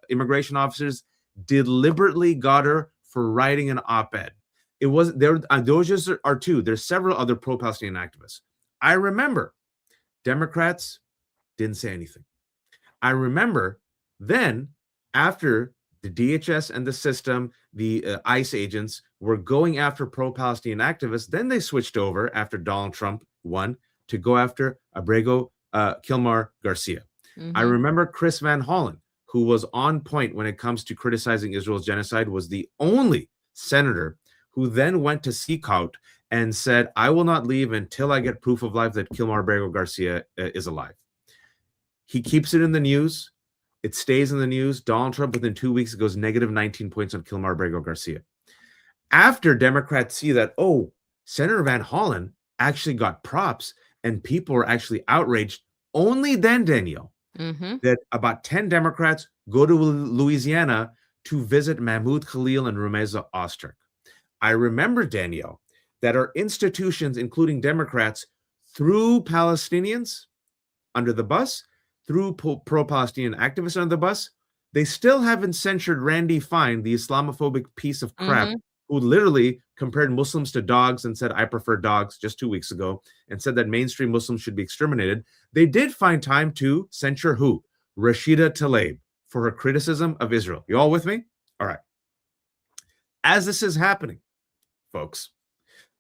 immigration officers deliberately got her for writing an op-ed. It was there. Those just are two. There's several other pro-Palestinian activists. I remember Democrats didn't say anything. I remember then after the DHS and the system, the ICE agents were going after pro-Palestinian activists. Then they switched over after Donald Trump won to go after Abrego Kilmar Garcia. I remember Chris Van Hollen, who was on point when it comes to criticizing Israel's genocide, was the only senator who then went to seek out and said, I will not leave until I get proof of life that Kilmar Abrego Garcia is alive. He keeps it in the news. It stays in the news. Donald Trump, within 2 weeks, goes negative 19 points on Kilmar Abrego Garcia. After Democrats see that, oh, Senator Van Hollen actually got props and people were actually outraged, only then, Danielle, that about 10 Democrats go to Louisiana to visit Mahmoud Khalil and Rumeza Ozturk. I remember, Danielle, that our institutions, including Democrats, threw Palestinians under the bus, threw pro-Palestinian activists under the bus, They still haven't censured Randy Fine, the Islamophobic piece of crap, Mm-hmm. who literally compared Muslims to dogs and said, I prefer dogs, just 2 weeks ago, and said that mainstream Muslims should be exterminated. They did find time to censure who? Rashida Tlaib for her criticism of Israel. You all with me? All right. As this is happening, folks,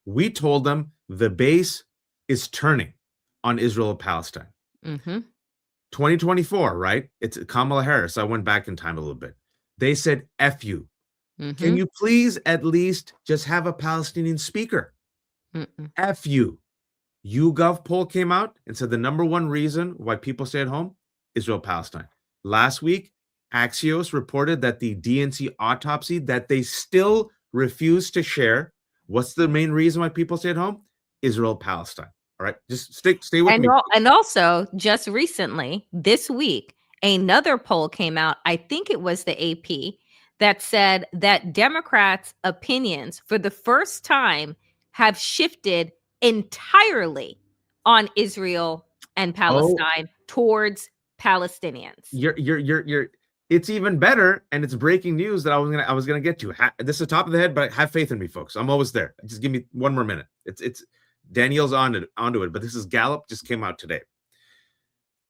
we told them the base is turning on Israel and Palestine. Mm-hmm. 2024, right? It's Kamala Harris. I went back in time a little bit. They said, F you. Mm-hmm. Can you please at least just have a Palestinian speaker? Mm-mm. F you. YouGov poll came out and said the number one reason why people stay at home, Israel-Palestine. Last week, Axios reported that the DNC autopsy that they still refuse to share. What's the main reason why people stay at home? Israel-Palestine. All right, just stay with me. And also, just recently, this week, another poll came out. I think it was the AP that said that Democrats' opinions for the first time have shifted entirely on Israel and Oh, Palestine towards Palestinians. you're it's even better, and it's breaking news that I was gonna get to. This is the top of the head, but have faith in me, folks. I'm always there. Just give me one more minute. It's Danielle's onto it, but this is Gallup, just came out today.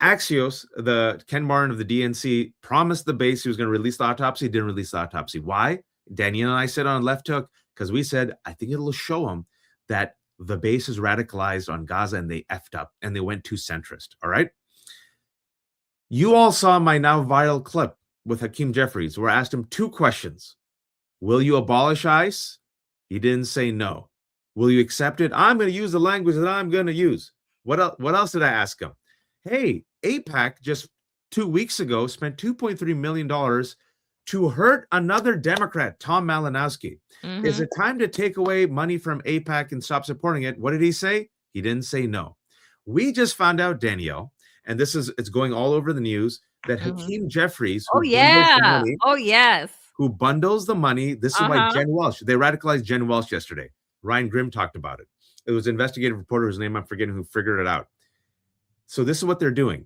Axios, the Ken Martin of the DNC, promised the base he was going to release the autopsy, didn't release the autopsy. Why? Danielle and I said on Left Hook, because we said, I think it'll show them that the base is radicalized on Gaza and they effed up and they went too centrist. All right. You all saw my now viral clip with Hakeem Jeffries, where I asked him 2 questions. Will you abolish ICE? He didn't say no. Will you accept it? I'm going to use the language that I'm going to use. What else did I ask him? Hey, AIPAC just 2 weeks ago spent $2.3 million to hurt another Democrat, Tom Malinowski. Mm-hmm. Is it time to take away money from AIPAC and stop supporting it? What did he say? He didn't say no. We just found out, Danielle, and it's going all over the news, that Hakeem Jeffries, Oh, yeah. Oh, yes. who bundles the money. This is why Jen Welsh, they radicalized Jen Welsh yesterday. Ryan Grimm talked about it. It was an investigative reporter whose name I'm forgetting who figured it out. So this is what they're doing.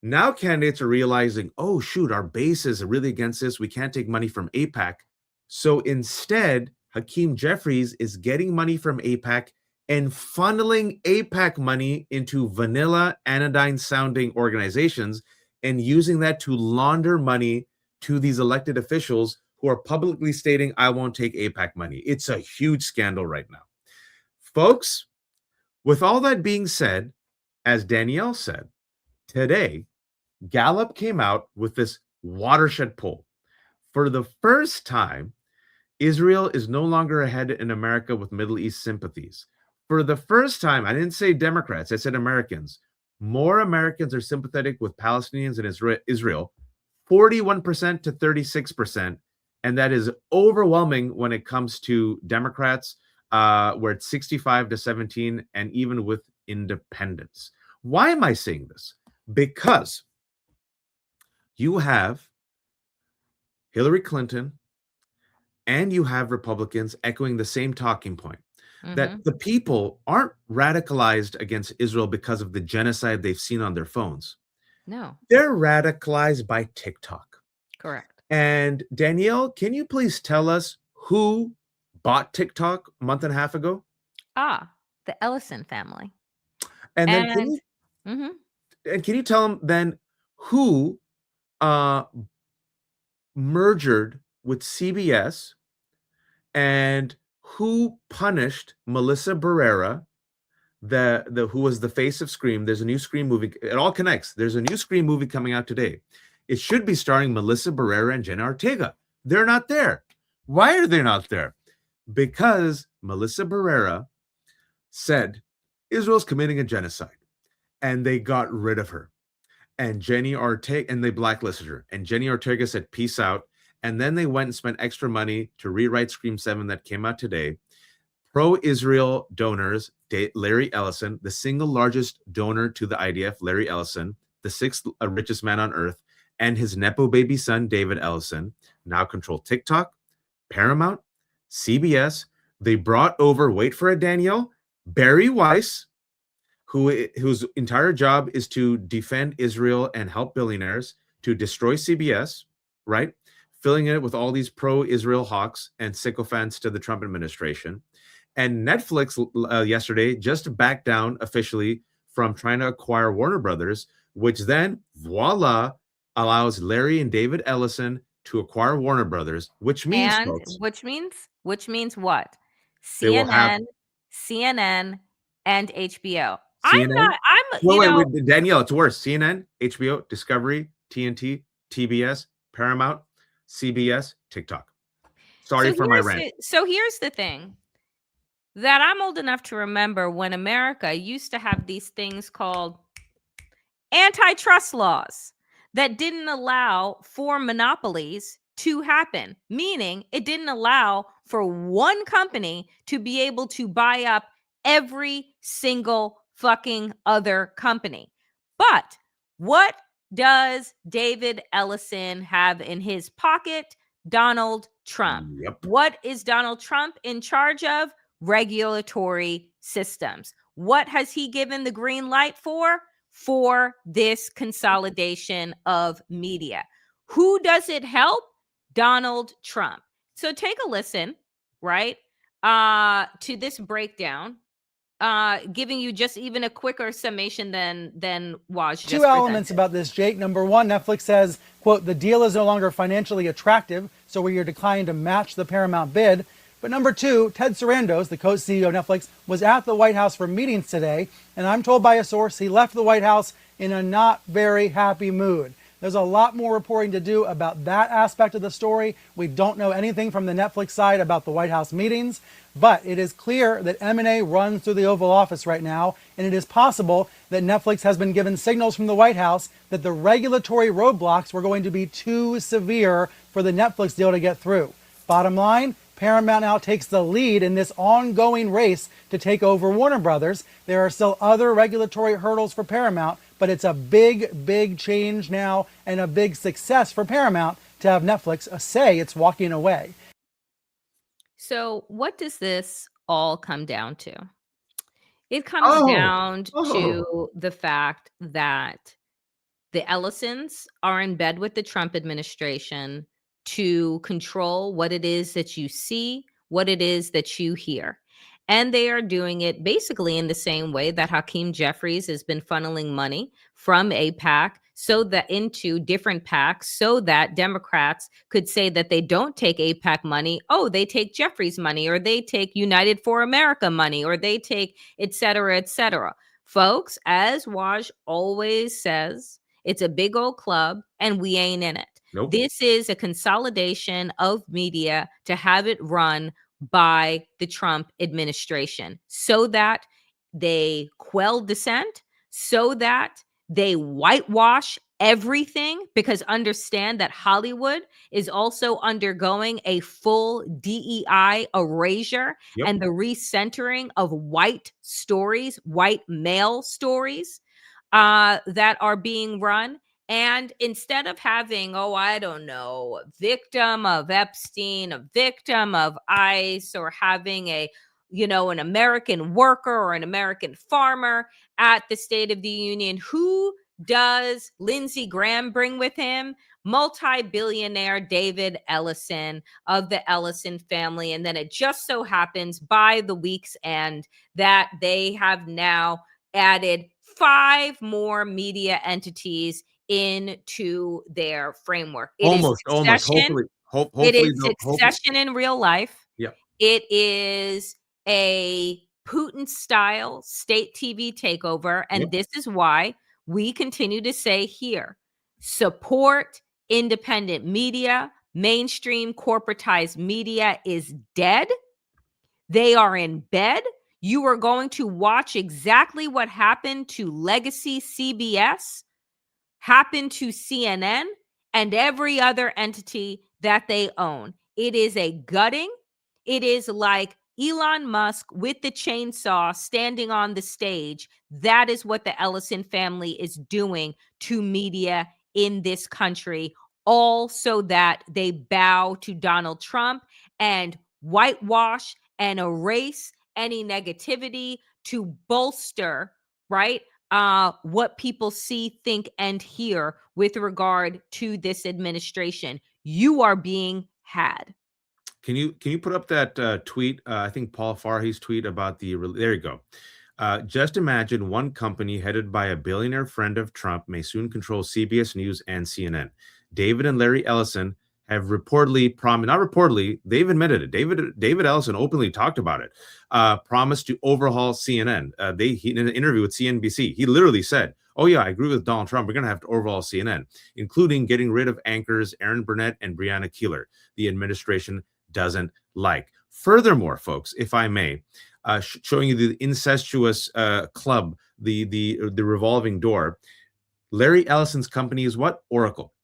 Now candidates are realizing, oh, shoot, our base is really against this. We can't take money from AIPAC. So instead, Hakeem Jeffries is getting money from AIPAC and funneling AIPAC money into vanilla anodyne-sounding organizations and using that to launder money to these elected officials who are publicly stating, I won't take AIPAC money. It's a huge scandal right now. Folks, with all that being said, as Danielle said, today, Gallup came out with this watershed poll. For the first time, Israel is no longer ahead in America with Middle East sympathies. For the first time, I didn't say Democrats, I said Americans. More Americans are sympathetic with Palestinians and Israel, 41% to 36%. And that is overwhelming when it comes to Democrats, where it's 65 to 17, and even with independents. Why am I saying this? Because you have Hillary Clinton and you have Republicans echoing the same talking point, that the people aren't radicalized against Israel because of the genocide they've seen on their phones. No. They're radicalized by TikTok. Correct. And Danielle, can you please tell us who bought TikTok a month and a half ago? The Ellison family. And then can you tell them then who merged with CBS and who punished Melissa Barrera, who was the face of Scream? There's a new Scream movie. It all connects. There's a new Scream movie coming out today. It should be starring Melissa Barrera and Jenna Ortega. They're not there. Why are they not there? Because Melissa Barrera said Israel's committing a genocide, and they got rid of her. And Jenny Ortega, and they blacklisted her. And Jenny Ortega said, peace out. And then they went and spent extra money to rewrite Scream 7 that came out today. Pro-Israel donors, Larry Ellison, the single largest donor to the IDF, Larry Ellison, the 6th richest man on earth, and his Nepo baby son, David Ellison, now control TikTok, Paramount, CBS. They brought over, wait for it, Danielle, Barry Weiss, whose entire job is to defend Israel and help billionaires, to destroy CBS, right? Filling it with all these pro-Israel hawks and sycophants to the Trump administration. And Netflix yesterday just backed down officially from trying to acquire Warner Brothers, which then, voila, allows Larry and David Ellison to acquire Warner Brothers, which means, And folks, which means what? they will have CNN, and HBO. CNN. I'm, Wait, Danielle, it's worse. CNN, HBO, Discovery, TNT, TBS, Paramount, CBS, TikTok. Sorry for my rant. So here's the thing that I'm old enough to remember when America used to have these things called antitrust laws that didn't allow for monopolies to happen, meaning it didn't allow for one company to be able to buy up every single fucking other company. But what does David Ellison have in his pocket? Donald Trump. Yep. What is Donald Trump in charge of? Regulatory systems. What has he given the green light for? For this consolidation of media. Who does it help? Donald Trump. So take a listen, right, to this breakdown, giving you just even a quicker summation than Waj just Two elements presented. about this, Jake. Number one, Netflix says, quote, the deal is no longer financially attractive, so we are declining to match the Paramount bid. But number two, Ted Sarandos, the co-CEO of Netflix, was at the White House for meetings today, and I'm told by a source he left the White House in a not very happy mood. There's a lot more reporting to do about that aspect of the story. We don't know anything from the Netflix side about the White House meetings, but it is clear that M&A runs through the Oval Office right now, and it is possible that Netflix has been given signals from the White House that the regulatory roadblocks were going to be too severe for the Netflix deal to get through. Bottom line, Paramount now takes the lead in this ongoing race to take over Warner Brothers. There are still other regulatory hurdles for Paramount, but it's a big, big change now and a big success for Paramount to have Netflix say it's walking away. So what does this all come down to? It comes down to the fact that the Ellisons are in bed with the Trump administration to control what it is that you see, what it is that you hear. And they are doing it basically in the same way that Hakeem Jeffries has been funneling money from AIPAC so that into different PACs so that Democrats could say that they don't take AIPAC money. Oh, they take Jeffries money, or they take United for America money, or they take et cetera, et cetera. Folks, as Waj always says, it's a big old club and we ain't in it. Nope. This is a consolidation of media to have it run by the Trump administration so that they quell dissent, so that they whitewash everything, because understand that Hollywood is also undergoing a full DEI erasure and the recentering of white stories, white male stories that are being run. And instead of having, oh, I don't know, a victim of Epstein, a victim of ICE, or having an American worker or an American farmer at the State of the Union, who does Lindsey Graham bring with him? Multi-billionaire David Ellison of the Ellison family. And then it just so happens by the week's end that they have now added 5 more media entities into their framework. It is succession. Hopefully, It is succession in real life. Yeah. It is a Putin-style state TV takeover. And this is why we continue to say here, support independent media. Mainstream corporatized media is dead. They are in bed. You are going to watch exactly what happened to legacy CBS, happened to CNN, and every other entity that they own. It is a gutting. It is like Elon Musk with the chainsaw standing on the stage. That is what the Ellison family is doing to media in this country, all so that they bow to Donald Trump and whitewash and erase any negativity to bolster, right? What people see, think, and hear with regard to this administration. You are being had. Can you put up that tweet? I think Paul Farhi's tweet about there you go. Just imagine one company headed by a billionaire friend of Trump may soon control CBS News and CNN. David and Larry Ellison have reportedly promised, not reportedly, they've admitted it. David Ellison openly talked about it. Promised to overhaul CNN. In an interview with CNBC, he literally said, "Oh yeah, I agree with Donald Trump. We're going to have to overhaul CNN, including getting rid of anchors Aaron Burnett and Brianna Keeler. The administration doesn't like." Furthermore, folks, if I may, showing you the incestuous club, the revolving door. Larry Ellison's company is what? Oracle.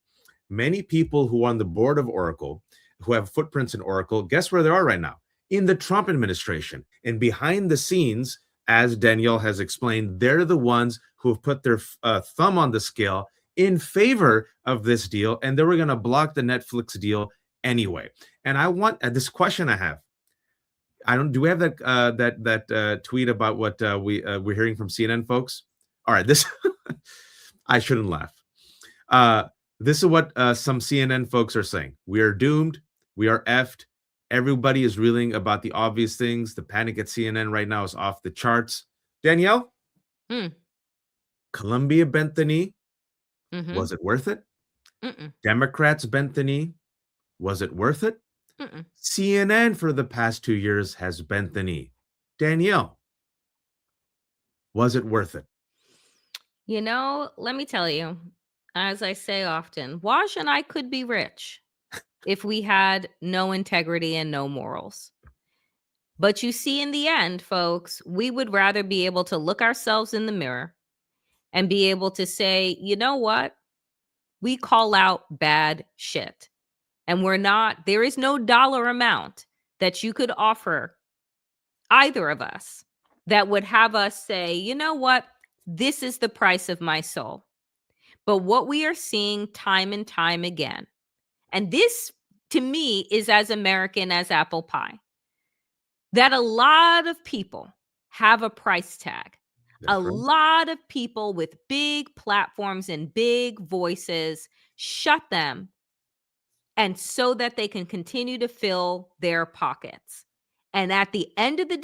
Many people who are on the board of Oracle, who have footprints in Oracle, guess where they are right now? In the Trump administration. And behind the scenes, as Danielle has explained, they're the ones who have put their thumb on the scale in favor of this deal, and they were going to block the Netflix deal anyway. And I want this question I have. Do we have that tweet about what we're hearing from CNN folks? All right, this I shouldn't laugh. This is what some CNN folks are saying. We are doomed. We are effed. Everybody is reeling about the obvious things. The panic at CNN right now is off the charts. Danielle, Columbia bent the knee. Was it worth it? Democrats bent the knee. Was it worth it? CNN for the past 2 years has bent the knee. Danielle, was it worth it? You know, let me tell you, as I say often, Wash and I could be rich if we had no integrity and no morals. But you see, in the end, folks, we would rather be able to look ourselves in the mirror and be able to say, you know what? We call out bad shit. And there is no dollar amount that you could offer either of us that would have us say, you know what? This is the price of my soul. But what we are seeing time and time again, and this to me is as American as apple pie, that a lot of people have a price tag. A lot of people with big platforms and big voices shut them, and so that they can continue to fill their pockets. And at the end of the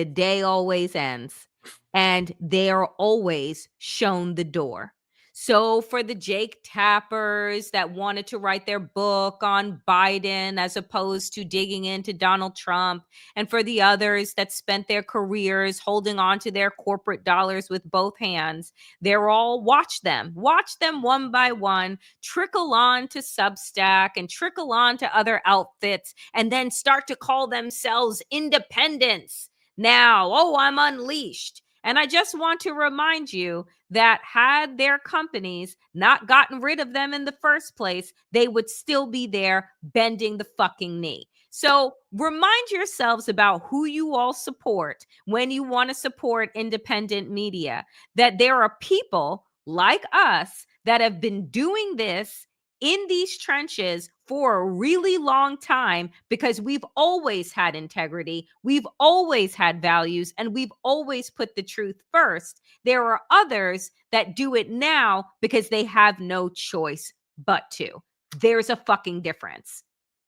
day always ends, and they are always shown the door. So for the Jake Tappers that wanted to write their book on Biden as opposed to digging into Donald Trump, and for the others that spent their careers holding on to their corporate dollars with both hands, they're all watch them one by one trickle on to Substack and trickle on to other outfits, and then start to call themselves independents. Now, oh, I'm unleashed. And I just want to remind you that had their companies not gotten rid of them in the first place, they would still be there bending the fucking knee. So remind yourselves about who you all support when you want to support independent media, that there are people like us that have been doing this in these trenches for a really long time because we've always had integrity, we've always had values, and we've always put the truth first. There are others that do it now because they have no choice but to. There's a fucking difference.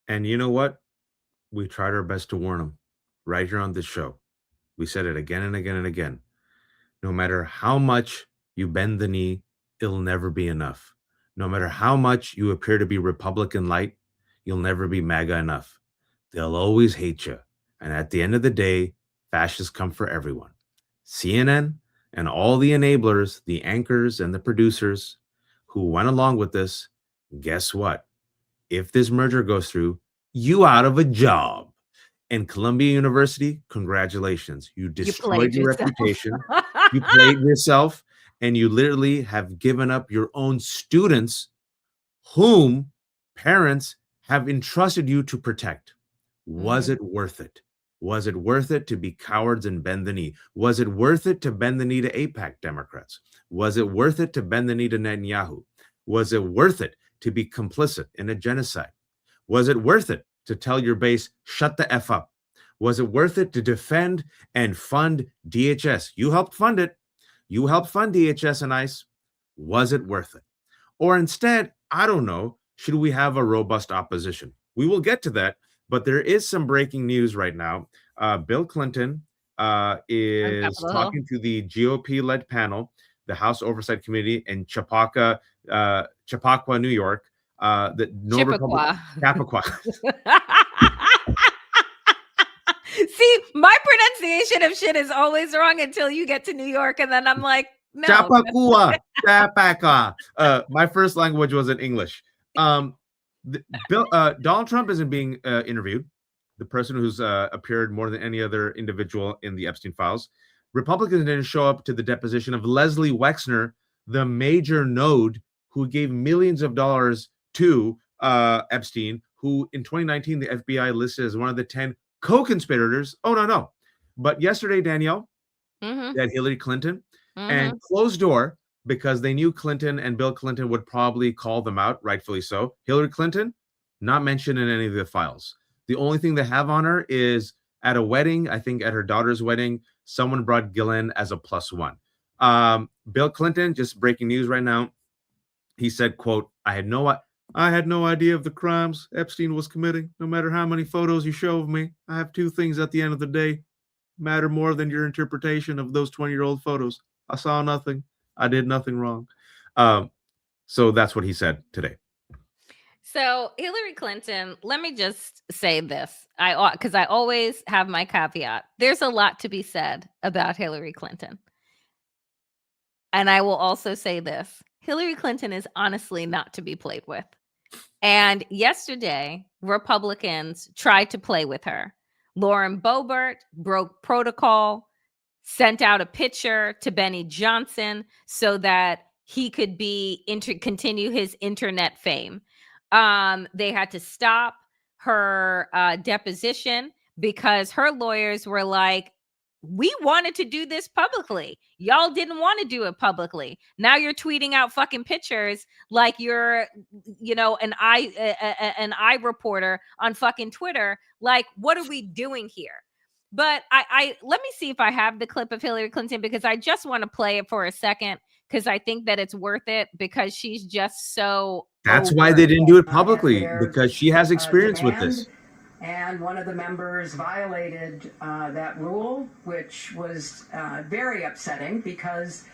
And you know what? We tried our best to warn them right here on this show. We said it again and again and again. No matter how much you bend the knee, it'll never be enough. No matter how much you appear to be Republican light, you'll never be MAGA enough. They'll always hate you. And at the end of the day, fascists come for everyone. CNN and all the enablers, the anchors and the producers who went along with this, guess what? If this merger goes through, you out of a job. And Columbia University, congratulations. You destroyed your reputation. You played yourself, and you literally have given up your own students whom parents have entrusted you to protect. Was it worth it? Was it worth it to be cowards and bend the knee? Was it worth it to bend the knee to AIPAC Democrats? Was it worth it to bend the knee to Netanyahu? Was it worth it to be complicit in a genocide? Was it worth it to tell your base, shut the F up? Was it worth it to defend and fund DHS? You helped fund it. You helped fund DHS and ICE. Was it worth it? Or instead, I don't know, should we have a robust opposition? We will get to that, but there is some breaking news right now. Bill Clinton On is Capitol Hill. talking to the GOP-led panel, the House Oversight Committee in Chappaqua, New York. That no Republican, Chappaqua. Chappaqua. See, my pronunciation of shit is always wrong until you get to New York, and then I'm like, no. Chappaqua. My first language was in English. Donald Trump isn't being interviewed. The person who's appeared more than any other individual in the Epstein files. Republicans didn't show up to the deposition of Leslie Wexner, the major node who gave millions of dollars to Epstein, who in 2019 the FBI listed as one of the 10 co-conspirators. Oh, no. But yesterday, Danielle, they had Hillary Clinton and closed door because they knew Clinton and Bill Clinton would probably call them out, rightfully so. Hillary Clinton, not mentioned in any of the files. The only thing they have on her is at a wedding, I think at her daughter's wedding, someone brought Gillen as a +1. Bill Clinton, just breaking news right now, he said, quote, I had no idea of the crimes Epstein was committing. No matter how many photos you show of me, I have two things at the end of the day matter more than your interpretation of those 20-year-old photos. I saw nothing. I did nothing wrong. So that's what he said today. So Hillary Clinton, let me just say this, because I always have my caveat. There's a lot to be said about Hillary Clinton. And I will also say this. Hillary Clinton is honestly not to be played with. And yesterday, Republicans tried to play with her. Lauren Boebert broke protocol, sent out a picture to Benny Johnson so that he could continue his internet fame. They had to stop her deposition because her lawyers were like, we wanted to do this publicly. Y'all didn't want to do it publicly. Now you're tweeting out fucking pictures like you're, an eye reporter on fucking Twitter. Like, what are we doing here? But I let me see if I have the clip of Hillary Clinton, because I just want to play it for a second, because I think that it's worth it, because she's just so. That's why they didn't do it publicly, because she has experience with this. And one of the members violated that rule, which was very upsetting because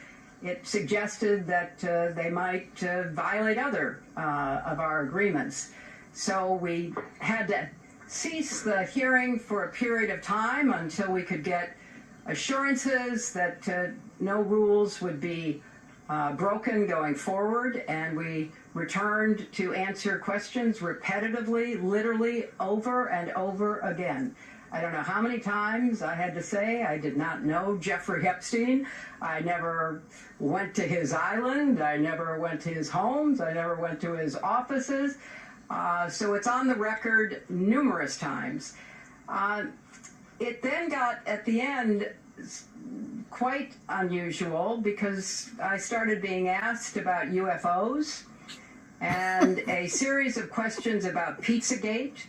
it suggested that they might violate other of our agreements. So we had to cease the hearing for a period of time until we could get assurances that no rules would be broken going forward, and we returned to answer questions repetitively, literally over and over again. I don't know how many times I had to say I did not know Jeffrey Epstein. I never went to his island. I never went to his homes. I never went to his offices. So it's on the record numerous times. It then got, at the end, quite unusual because I started being asked about UFOs and a series of questions about Pizzagate,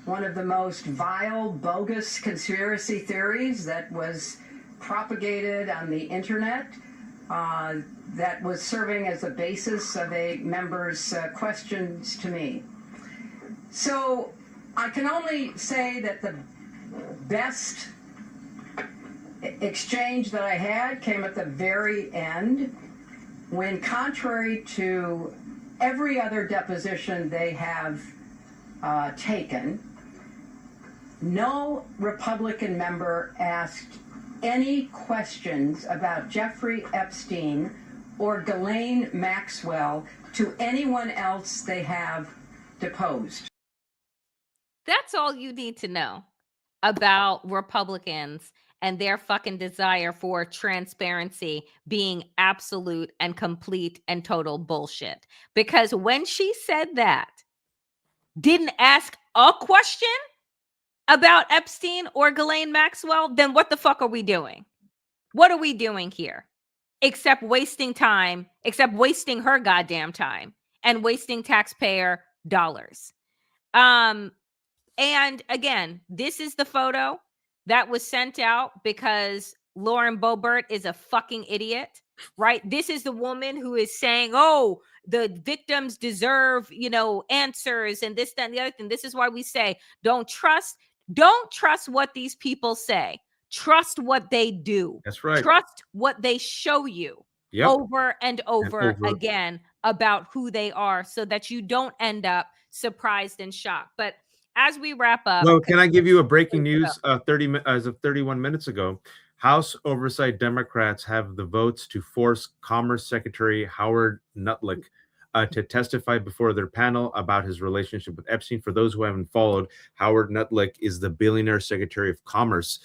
one of the most vile, bogus conspiracy theories that was propagated on the internet, that was serving as the basis of a member's questions to me. So I can only say that the best exchange that I had came at the very end, when, contrary to every other deposition they have taken, no Republican member asked any questions about Jeffrey Epstein or Ghislaine Maxwell to anyone else they have deposed. That's all you need to know about Republicans and their fucking desire for transparency being absolute and complete and total bullshit. Because when she said that, didn't ask a question about Epstein or Ghislaine Maxwell, then what the fuck are we doing? What are we doing here? Except wasting time, except wasting her goddamn time and wasting taxpayer dollars. And again, this is the photo that was sent out because Lauren Boebert is a fucking idiot right? This is the woman who is saying, oh, the victims deserve, answers and this, that, and the other thing. This is why we say, don't trust what these people say. Trust what they do. That's right. Trust what they show you over and over again about who they are, so that you don't end up surprised and shocked. But as we wrap up, well, can I give you a breaking news? 31 minutes ago, House Oversight Democrats have the votes to force Commerce Secretary Howard Nutlick to testify before their panel about his relationship with Epstein. For those who haven't followed, Howard Nutlick is the billionaire Secretary of Commerce.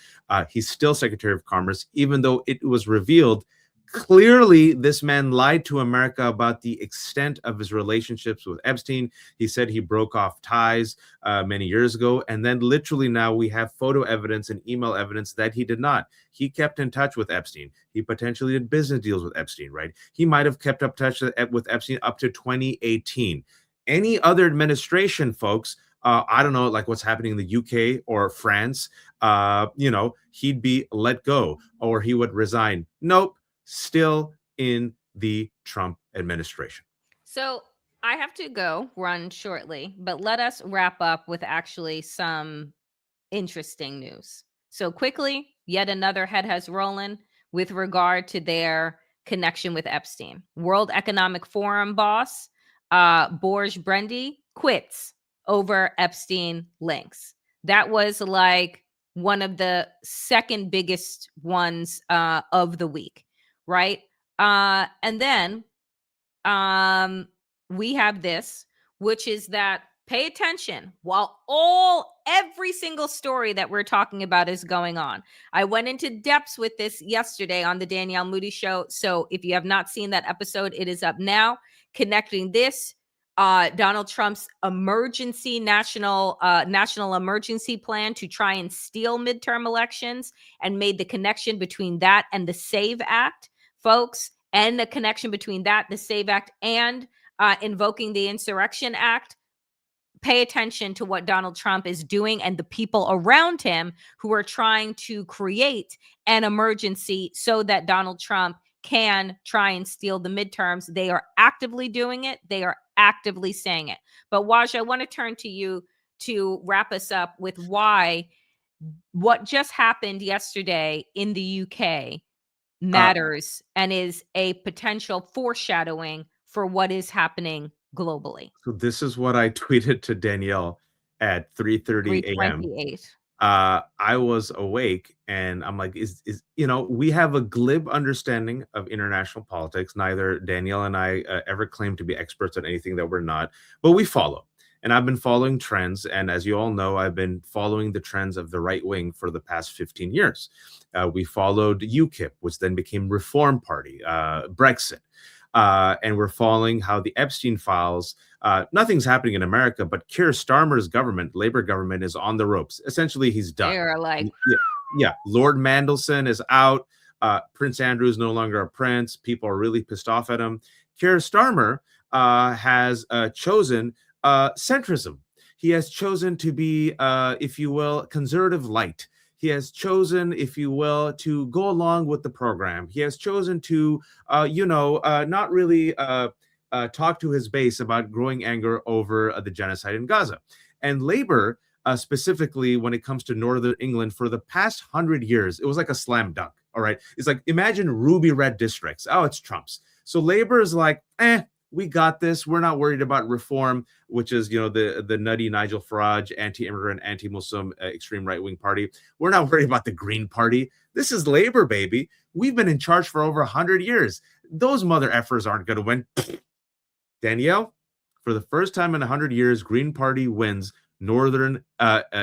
He's still Secretary of Commerce, even though it was revealed clearly this man lied to America about the extent of his relationships with Epstein. He said he broke off ties many years ago. And then literally now we have photo evidence and email evidence that he did not. He kept in touch with Epstein. He potentially did business deals with Epstein, right? He might have kept up touch with Epstein up to 2018. Any other administration, folks, I don't know, like what's happening in the UK or France, he'd be let go or he would resign. Nope. Still in the Trump administration. So I have to run shortly, but let us wrap up with actually some interesting news. So quickly, yet another head has rollen with regard to their connection with Epstein. World Economic Forum boss Borge Brendy quits over Epstein links. That was like one of the second biggest ones of the week, right? And then we have this, which is that pay attention while every single story that we're talking about is going on. I went into depths with this yesterday on the Danielle Moody Show. So if you have not seen that episode, it is up now. Connecting this, Donald Trump's national emergency plan to try and steal midterm elections, and made the connection between that and the SAVE Act, folks, and the connection between that, the SAVE Act, and invoking the Insurrection Act. Pay attention to what Donald Trump is doing and the people around him who are trying to create an emergency so that Donald Trump can try and steal the midterms. They are actively doing it. They are actively saying it. But Waj, I want to turn to you to wrap us up with why what just happened yesterday in the UK matters and is a potential foreshadowing for what is happening globally. So this is what I tweeted to Danielle at 3:30 a.m. 3:28. I was awake and I'm like, we have a glib understanding of international politics. Neither Danielle and I ever claim to be experts at anything that we're not, but we follow. And I've been following trends. And as you all know, I've been following the trends of the right wing for the past 15 years. We followed UKIP, which then became Reform Party, Brexit. And we're following how the Epstein files, nothing's happening in America, but Keir Starmer's government, Labour government, is on the ropes. Essentially, he's done. They're like, yeah. Lord Mandelson is out. Prince Andrew is no longer a prince. People are really pissed off at him. Keir Starmer has chosen centrism. He has chosen to be, if you will, conservative light. He has chosen, if you will, to go along with the program. He has chosen to, not really talk to his base about growing anger over the genocide in Gaza. And Labour, specifically when it comes to Northern England, for the past 100 years, it was like a slam dunk. All right. It's like, imagine ruby red districts. Oh, it's Trump's. So Labour is like, we got this. We're not worried about reform, which is, the nutty Nigel Farage, anti-immigrant, anti-Muslim, extreme right-wing party. We're not worried about the Green Party. This is Labour, baby. We've been in charge for over 100 years. Those mother effers aren't going to win. Danielle, for the first time in 100 years, Green Party wins Northern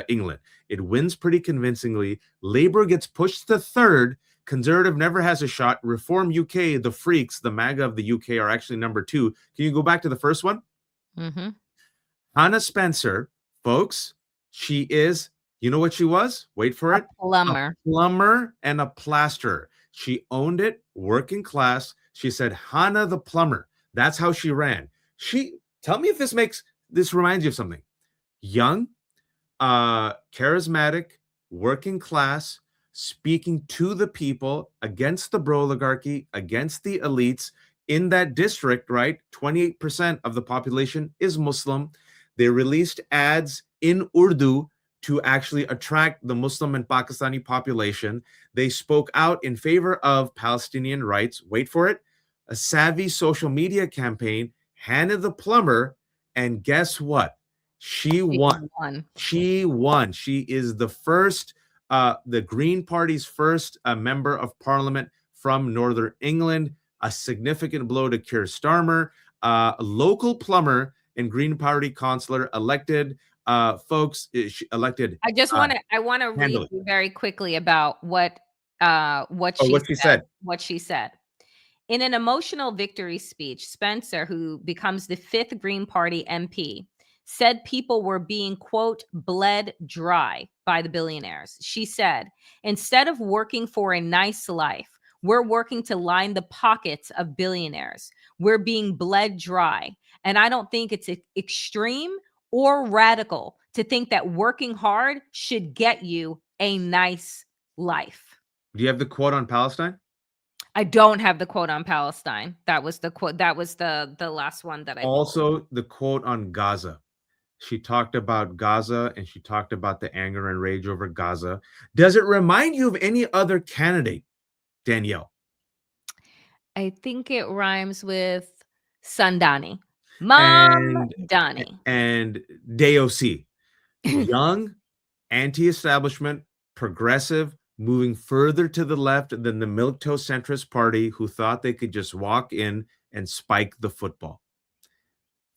England. It wins pretty convincingly. Labour gets pushed to third. Conservative never has a shot. Reform UK, the freaks, the MAGA of the UK, are actually number 2. Can you go back to the first one? Mm-hmm. Hannah Spencer, folks, she is, you know what she was? Wait for it. Plumber. A plumber and a plasterer. She owned it, working class. She said, Hannah the plumber. That's how she ran. Tell me if this reminds you of something. Young, charismatic, working class, speaking to the people against the Broligarchy, against the elites in that district, right? 28% of the population is Muslim. They released ads in Urdu to actually attract the Muslim and Pakistani population. They spoke out in favor of Palestinian rights. Wait for it. A savvy social media campaign handed the plumber, and guess what? She won. She won. She is the first, the Green Party's first member of parliament from Northern England. A significant blow to Keir Starmer, a local plumber and Green Party councillor elected. Folks, elected. I just want to. I want to read you very quickly about what she said. What she said. In an emotional victory speech, Spencer, who becomes the 5th Green Party MP, said people were being, quote, bled dry by the billionaires. She said, instead of working for a nice life, we're working to line the pockets of billionaires. We're being bled dry. And I don't think it's extreme or radical to think that working hard should get you a nice life. Do you have the quote on Palestine? I don't have the quote on Palestine. That was the quote. That was the last one that I also the quote on Gaza. She talked about Gaza and she talked about the anger and rage over Gaza. Does it remind you of any other candidate, Danielle? I think it rhymes with Sundani. Mom Donnie. And DOC. Young, anti-establishment, progressive, moving further to the left than the milquetoast centrist party who thought they could just walk in and spike the football.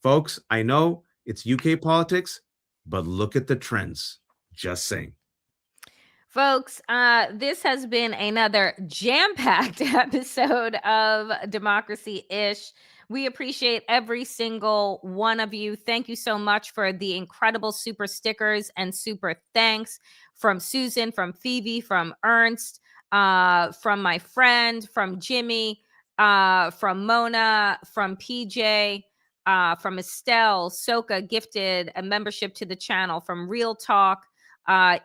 Folks, I know it's UK politics, but look at the trends. Just saying. Folks, this has been another jam-packed episode of Democracy-ish. We appreciate every single one of you. Thank you so much for the incredible super stickers and super thanks from Susan, from Phoebe, from Ernst, from my friend, from Jimmy, from Mona, from PJ, from Estelle. Soka gifted a membership to the channel. From Real Talk,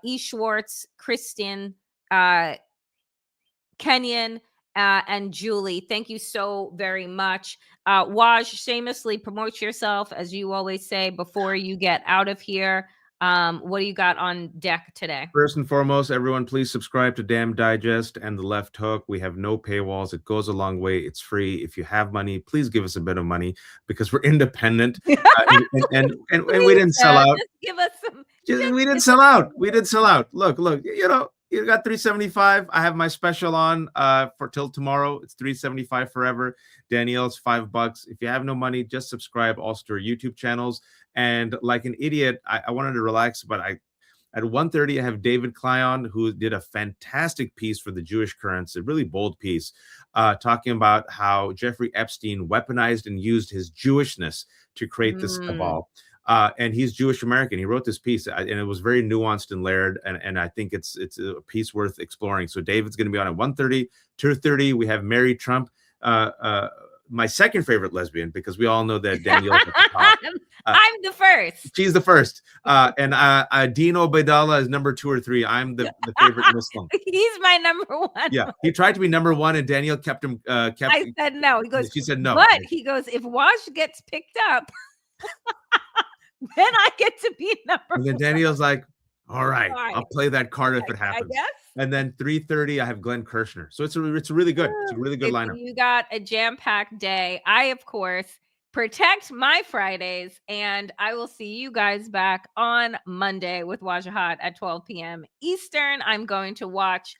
E. Schwartz, Kristen, Kenyon, and Julie. Thank you so very much. Waj, shamelessly promote yourself, as you always say, before you get out of here. What do you got on deck today? First and foremost, everyone, please subscribe to Damn Digest and The Left Hook. We have no paywalls. It goes a long way. It's free. If you have money, please give us a bit of money because we're independent and we didn't sell out. Just give us some. We didn't sell out. We did sell out. Look, you know, you got $375. I have my special on for till tomorrow. It's $375 forever. Danielle's $5. If you have no money, just subscribe also to our YouTube channels. And like an idiot, I wanted to relax, but at 1:30, I have David Klyon, who did a fantastic piece for the Jewish Currents, a really bold piece, talking about how Jeffrey Epstein weaponized and used his Jewishness to create this cabal. And he's Jewish American. He wrote this piece, and it was very nuanced and layered. And I think it's a piece worth exploring. So David's going to be on at 1:30, 2:30. We have Mary Trump, my second favorite lesbian, because we all know that Danielle's at the top. I'm the first. She's the first. And Dino Baydallah is number 2 or 3. I'm the favorite Muslim. He's my number 1. Yeah, he tried to be number 1, and Danielle kept him. I said no. He goes. She said no. But he goes, if Wash gets picked up, then I get to be number 1. And then Danielle's like, all right, I'll play that card if it happens. I guess. And then 3:30, I have Glenn Kirshner. So it's really good. It's a really good lineup. You got a jam-packed day. I, of course, protect my Fridays, and I will see you guys back on Monday with Wajahat at 12 p.m. Eastern. I'm going to watch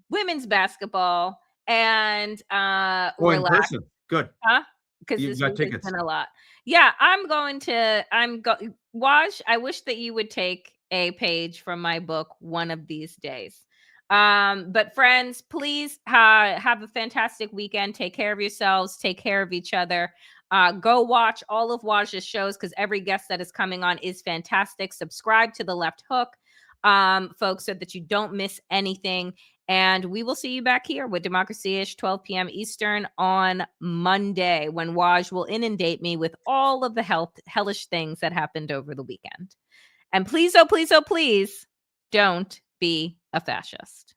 women's basketball and in relax. person. Good. Huh? Because this week has been a lot. Yeah, Waj, I wish that you would take a page from my book one of these days. But friends, please have a fantastic weekend. Take care of yourselves. Take care of each other. Go watch all of Waj's shows because every guest that is coming on is fantastic. Subscribe to The Left Hook, folks, so that you don't miss anything. And we will see you back here with Democracy-ish, 12 p.m. Eastern on Monday, when Waj will inundate me with all of the hellish things that happened over the weekend. And please, oh, please, oh, please, don't be a fascist.